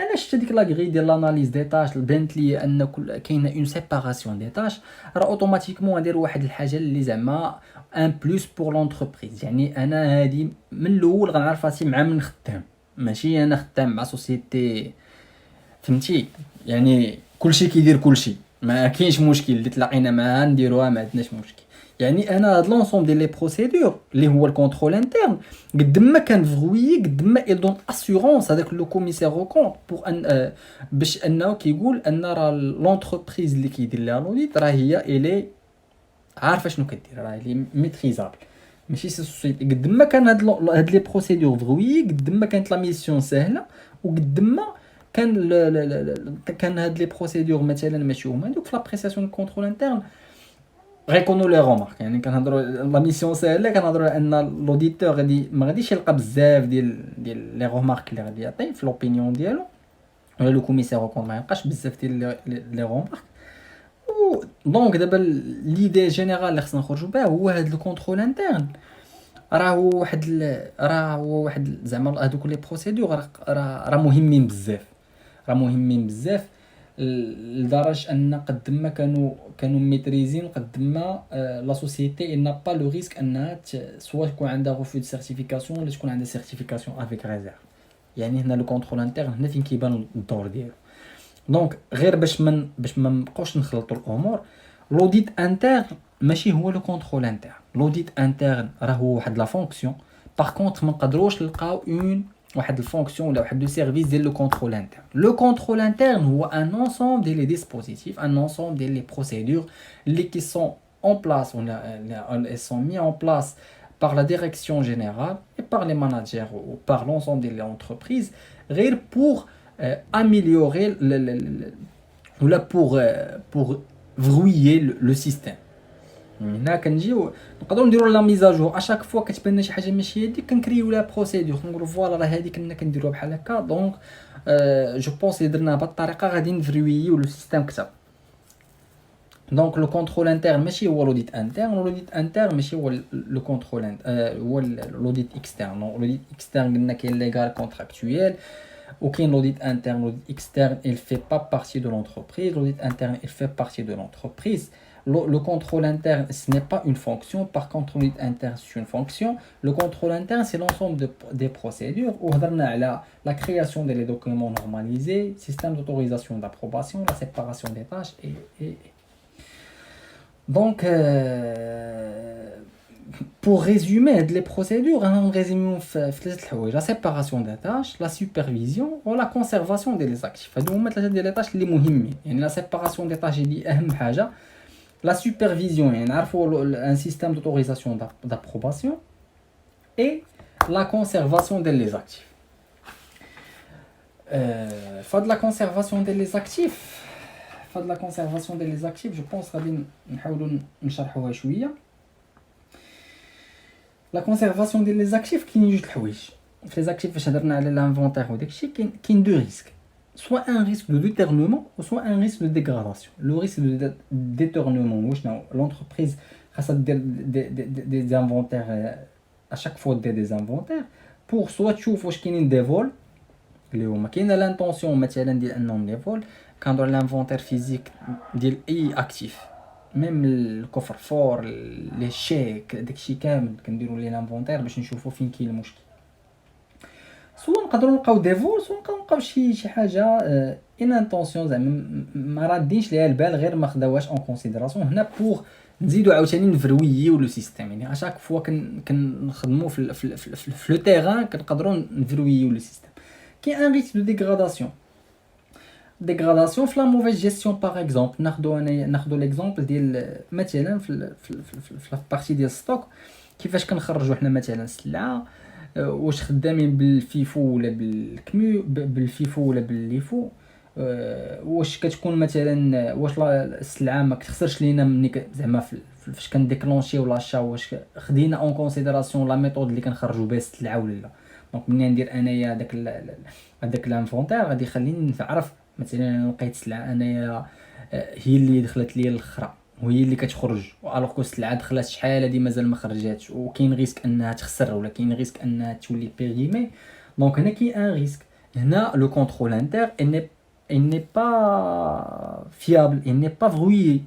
انا شفت ديك لا غري ديال لاناليز دي طاش بانت لي ان كاينه اون سيباراسيون دي طاش، راه اوتوماتيكمون غندير واحد الحاجه اللي زعما ان بلوس بور لونتربريز. يعني انا هادي من الاول غنعرف راسي مع من خدام، ماشي انا خدام مع سوسيتي، فهمتي؟ يعني كلشي كيدير كلشي، ما كاينش مشكل اللي تلاقينا معاه نديروها، ما عندناش مشكل. يعني انا هاد لونسوم ديال لي بروسيدور اللي هو الكونترول انترن قد ما كان فغويي قد ما il donne assurance هذاك لو كوميسير او كونت بور ان باش انه كيقول ان راه لونتربريز اللي كيدير لها لوديت راه هي الي عارفه شنو كدير، راه لي ميتريزابل. ماشي سوسيتي قد ما كان هاد لي بروسيدور فغويي قد ما كانت لا ميسيون سهله، وقد ما كان كان هاد لي بروسيدور مثلا ماشي هما دوك في لابريسياسيون كونترول انترن غيكونوا لي رومارك. يعني كنهضروا لا ميسيون ساهله، كنهضروا ان لوديتور غادي ما غاديش يلقى بزاف ديال لي رومارك اللي غادي يعطي في لوبينيون ديالو، ولا لو كوميسير كون ما يلقاش بزاف ديال لي رومارك. دونك دابا ليدي جينيرال اللي خصنا نخرجوا بها هو هاد لو كونترول انترن راه هو واحد زعما هادوك لي بروسيدور راه مهمين بزاف، لدرجه ان قد ما كانوا ميتريزين قد ما لا سوسيتي n'a pas لو ريسك انها سوا تكون عندها غوفو دو سيرتيفيكاسيون ولا تكون عندها سيرتيفيكاسيون افيك ريزيرف. يعني هنا لو كونترول انترن هنا فين كيبان الدور ديالو. دونك غير باش ما نبقاوش نخلطوا الامور، لوديت انترن ماشي هو لو كونترول انترن. لوديت انترن راه هو واحد لا فونكسيون، باغ كونطخ ما نقدروش نلقاو واحد الفونكسيون ولا واحد لو سيرفيس ديال لو كونترول انترن. لو كونترول انترن هو ان انسومبل ديال لي ديسبوزيتيف، ان انسومبل ديال لي بروسيدور اللي كي سون اون بلاس ولا elles sont mis en place par la direction générale et par les managers ou par l'ensemble des entreprises غير pour améliorer ou là pour verrouiller le système. هنا كنجيو نقدروا نديروا لا ميزاجور اشاك فوا كتبان لنا شي حاجه ماشي هذيك، كنكريو لها بروسيدور نقولوا فوالا راه هذيك كنا كنديروها بحال هكا. دونك جو بونس درناها بهذه الطريقه غادي نفريويو لو سيستيم كتر. دونك لو كونترول انترن ماشي هو لوديت انترن، لوديت انترن ماشي هو لو كونترول هو لوديت اكسترن. لوديت اكسترن قلنا كاين ليغال كونتراكتويال وكاين l'audit interne. L'audit externe il fait pas partie de l'entreprise, l'audit interne il fait partie de l'entreprise. Le contrôle interne ce n'est pas une fonction, par contre l'audit interne c'est une fonction. Le contrôle interne c'est l'ensemble des procédures. وهضرنا على la création des documents normalisés, système d'autorisation d'approbation, la séparation des tâches et donc pour résumer les procédures, on résume la séparation des tâches, la supervision ou la conservation des actifs. هادو ثلاثه ديال les tâches اللي مهمين. يعني la séparation des tâches دي اهم حاجه، la supervision يعني نعرفوا un système d'autorisation d'approbation et la conservation des actifs. فهاد la conservation des actifs فهاد la conservation des actifs je pense غادي نحاولوا نشرحوها شويه. لا كونسيرفاسيون ديال لي زاكتيف كاين جوج الحوايج في لي زاكتيف. فاش هضرنا على لانفونتير وداكشي كاين دو ريسك، سوا ان ريسك دو ديتورنمون و سوا ان ريسك دو ديغراداسيون. لو ريسك دو ديتورنمون هو شنو؟ لونتربريز خاصها دير دي زانفونتير اشاك فوا دير دي زانفونتير بور سوا تشوف واش كاينين دي فول اللي هما كاينه لانطونسيون مثلا ديال انهم لي فول. كندير لانفونتير فيزيك ديال اي اكتيف، ميم الكفر فور لي شيك داكشي كامل كنديروا ليه لانفونتير باش نشوفوا فين كاين المشكل. سواء نقدروا نلقاو دي فول سواء نلقاو شي حاجه ان انطونسيون زعما ما رادينش ليها البال غير ما خداوهاش اون كونسيدراسيون. هنا بور نزيدو عاوتاني نفرويو لو سيستيم، يعني اشاك فوا كنخدمو في لو تيران كنقدروا نفرويو لو سيستيم. كاين ان ريسك دو ديغراداسيون في لا موفيز جيستيون. باغ اكزومبل ناخدو ليكزومبل ديال مثلا في البارتي ديال ستوك، كيفاش كنخرجوا حنا مثلا السلعه، واش خدامين بالفيفو ولا بالكميو، بالفيفو ولا بالليفو، واش كتكون مثلا واش السلعه ما كتخسرش لينا ملي زعما فاش كنديكلونشيو لاشا، واش خدينا اون كونسيديراسيون لا ميثود اللي كنخرجوا بها السلعه ولا لا. دونك ملي ندير انايا هذاك لانفونتير غادي يخليني نعرف مثلا لقيت سلعه انايا هي اللي دخلت لي الاخرى وهي اللي كتخرج، الوغ كو السلعه دخلت شحال هادي مازال ما خرجاتش وكاين ريسك انها تخسر ولا كاين ريسك انها تولي بيريمي. دونك هنا كاين ان ريسك. هنا لو كونترول انتر il n'est pas fiable, il n'est pas verrouillé.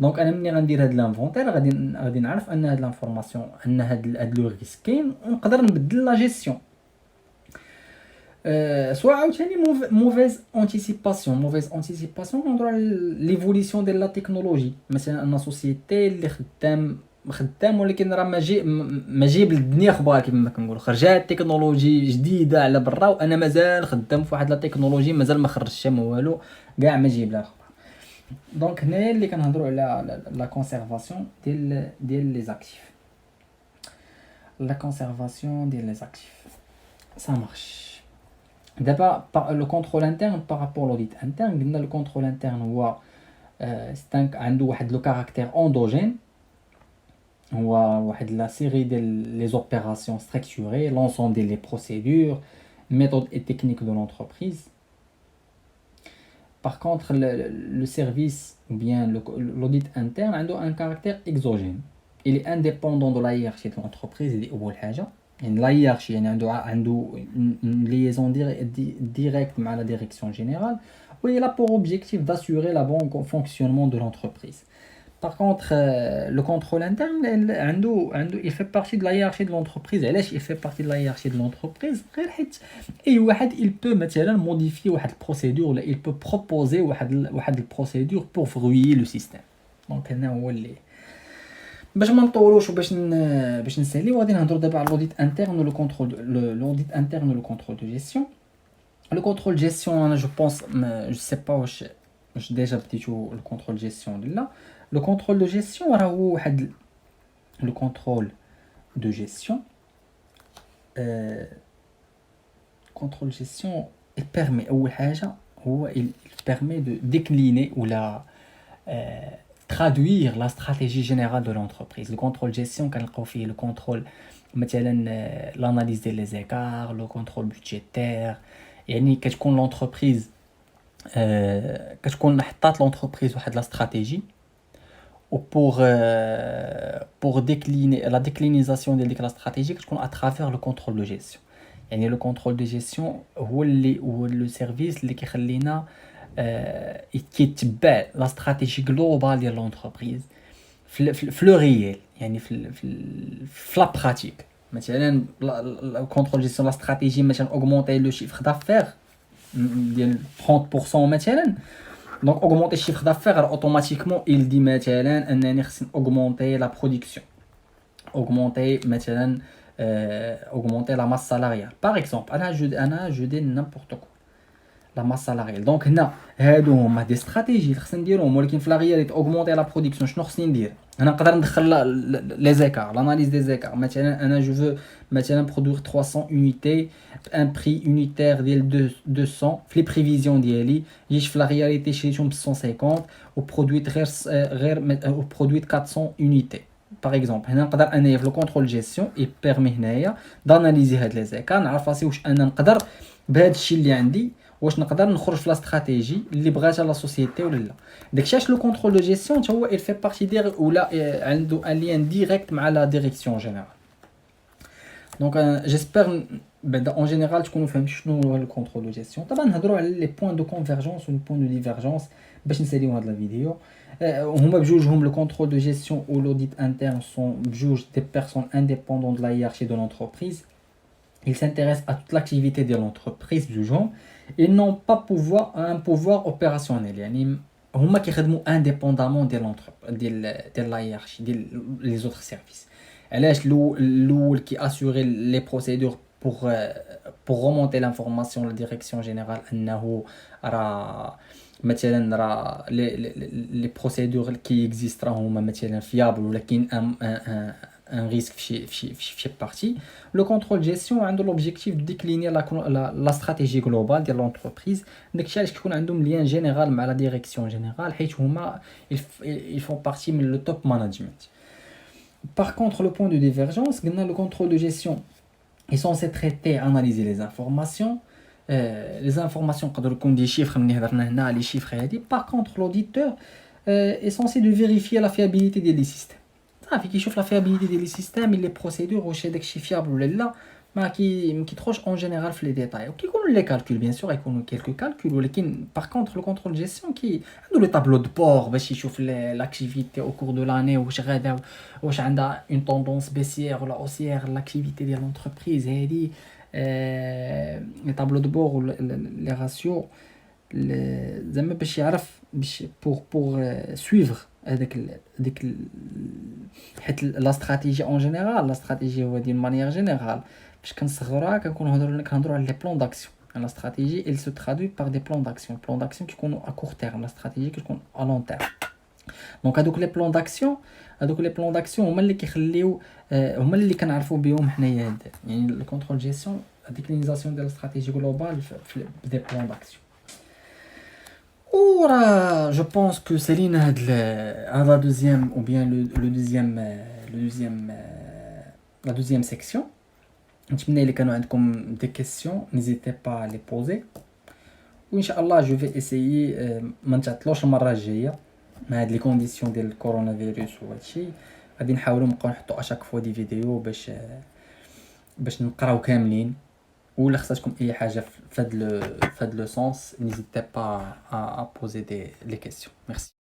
دونك انا ملي غندير هاد لانفونتير غادي نعرف ان هاد لانفورماسيون ان هاد لو ريسك كاين ونقدر نبدل لا جيستيون. سوا عاوتاني موفيز انتيسيباسيون كنهضروا على ليفوليسيون ديال لا تكنولوجي. مثلا ان سوسيتي اللي خدام ولكن راه ما جايب للدنيا اخبار كما كنقولوا، خرجات تكنولوجي جديده على برا وانا مازال خدام في واحد لا تكنولوجي مازال ما خرجتش ما والو، كاع ما جايب لها اخبار. دونك هنا اللي كنهضروا على لا كونسيرفاسيون ديال لي زاكتيف. لا كونسيرفاسيون ديال لي زاكتيف ça marche. دابا لو كونترول انترن بارابور لوديت انترن، قلنا لو كونترول انترن هو ستانك عنده واحد لو كاركتير اندوجين، هو واحد لا سيري ديال لي اوبيراسيون ستركتوري لونسومبل ديال لي بروسيدور méthodes et techniques de l'entreprise. Par contre, le service ou bien l'audit interne a un caractère exogène. Il est indépendant de la hiérarchie de l'entreprise. La hiérarchie a une liaison directe avec la direction générale. Oui, il a pour objectif d'assurer le bon fonctionnement de l'entreprise. Par contre, le contrôle interne, il fait partie de la hiérarchie de l'entreprise. Il fait partie de la hiérarchie de l'entreprise. Et il peut maintenant modifier une procédure, il peut proposer une procédure pour verrouiller le système. Donc, هو اللي باش ما نطولوش باش نساليو غادي نهضروا دابا على l'audit interne le contrôle l'audit interne le contrôle de gestion. Le contrôle de gestion, je pense, je sais pas واش déjà بديتو le contrôle de gestion là. Le contrôle de gestion هو le contrôle de gestion contrôle de gestion il permet اول حاجه هو il permet de décliner ou la traduire la stratégie générale de l'entreprise. Le contrôle de gestion كنلقاو فيه le contrôle مثلا l'analyse des écarts, le contrôle budgétaire. يعني كتكون l'entreprise كتكون حطات l'entreprise واحد la stratégie ou pour décliner la déclinisation de la stratégie كتكون à travers le contrôle de gestion. يعني le contrôle de gestion هو le service اللي كيخلينا كيتبع لا استراتيجي جلوبال ديال لونتربريز في لو ريال، يعني في لا براتيك. مثلا الكونترول جيستيون لا استراتيجي مثلا اوغمونطي لو شيفر دافير ديال 30% مثلا، دونك اوغمونطي الشيفر دافير اوتوماتيكمون il dit مثلا انني خصني اوغمونطي لا برودكسيون، اوغمونطي مثلا اوغمونطي لا ماس سالاريال باغ اكزومبل. انا جو دي نيمبورط كو لا ماس سالاريال. دونك هنا هادو هما دي استراتيجي خصنا نديروهم، ولكن في لا رياليتي اوغمونطي لا برودكسيون شنو خصني ندير؟ انا نقدر ندخل لي زيكار لاناليز دي زيكار. مثلا انا جو فو مثلا برودوير 300 يونيتي بان بري يونيتير ديال 200 في لي بريفيزيون ديالي، جيت في لا رياليتي شريتهم ب 150 وبرودويت غير وبرودويت 400 يونيتي باغ اكزومبل. هنا نقدر انايا في لو كونترول جيستيون اي بيرمي هنايا داناليزي هاد لي زيكار، نعرف راسي واش انا نقدر بهذا الشيء اللي عندي واش نقدر نخرج في لا استراتيجي اللي بغاتها لا سوسيتي ولا لا. داكشي علاش لو كونترول دو جيستيون حتى هو il fait partie ديال ولا عنده ان لين ديريكت مع لا ديريكسيون جينيرال. دونك جيسبر بعدا اون جينيرال تكونوا فهمتوا شنو هو لو كونترول دو جيستيون. طبعا نهضروا على لي بوين دو كونفيرجونس و لي بوين دو ديفيرجونس باش نساليو هاد لا فيديو. هما بجوجهم لو كونترول دو جيستيون و l'audit interne sont بجوج des personnes indépendantes de la hiérarchie de l'entreprise. Ils s'intéressent à toute l'activité de l'entreprise بجوجهم. Ils n'ont pas un pouvoir opérationnel. يعني هما كيخدموا انديبوندامون ديال لا هيرارشي ديال لي زوتر سيرفيس. علاش الاول كي اسوري لي بروسيدور pour remonter l'information à la direction générale انه راه مثلا راه لي بروسيدور كي اكزيست راه هما مثلا فيابل ولا كاين ان ريسك في شي بارتي. لو كونترول جيستيون عنده لوبجيكتيف دو ديكليني لا استراتيجي جلوبال ديال لونتربريز. داكشي علاش كيكون عندهم ليان جينيرال مع لا ديريكسيون جينيرال حيت هما يفون بارتي من لو توب مانجمنت. Par contre, le point de divergence, le contrôle de gestion est censé traiter, analyser les informations. Les informations, comme des chiffres, les chiffres. Par contre, l'auditeur est censé de vérifier la fiabilité des systèmes. Ça fait qu'il chauffe la fiabilité des systèmes et les procédures, ou chez des chiffres fiables ou là, mais qui troche en général les détails. Qui connaît les calculs, bien sûr, il connaît quelques calculs. Par contre, le contrôle de gestion qui a le tableau de bord, il chauffe l'activité au cours de l'année, ou une tendance baissière ou haussière, l'activité de l'entreprise, les tableaux de bord ou les ratios, pour suivre la stratégie en général, la stratégie d'une manière générale. باش كنصغروها كنهضروا على لي بلان داكسيون. لا stratégie elle se traduit par des plans d'action. Plans d'action كيكونوا à court terme, la stratégie كتكون à long terme. دونك هذوك لي بلان داكسيون هما اللي كيخليو هما اللي كنعرفوا بهم حنايا يعني le contrôle gestion, la déclinisation de la stratégie globale des plans d'action. Ora, je pense que Céline a la deuxième ou bien la deuxième section. نتمنى إلا كانوا عندكم des questions, n'hésitez pas à les poser. وإن شاء الله je vais essayer ما نتعطلوش المرة الجاية مع هاد لي كونديسيون ديال الكورونا فيروس وهادشي. غادي نحاولوا نبقاو نحطوا اشاك فوا دي فيديو باش نقراو كاملين. ولا خصاتكم اي حاجه في هاد لو سونس n'hésitez pas à poser les questions. Merci.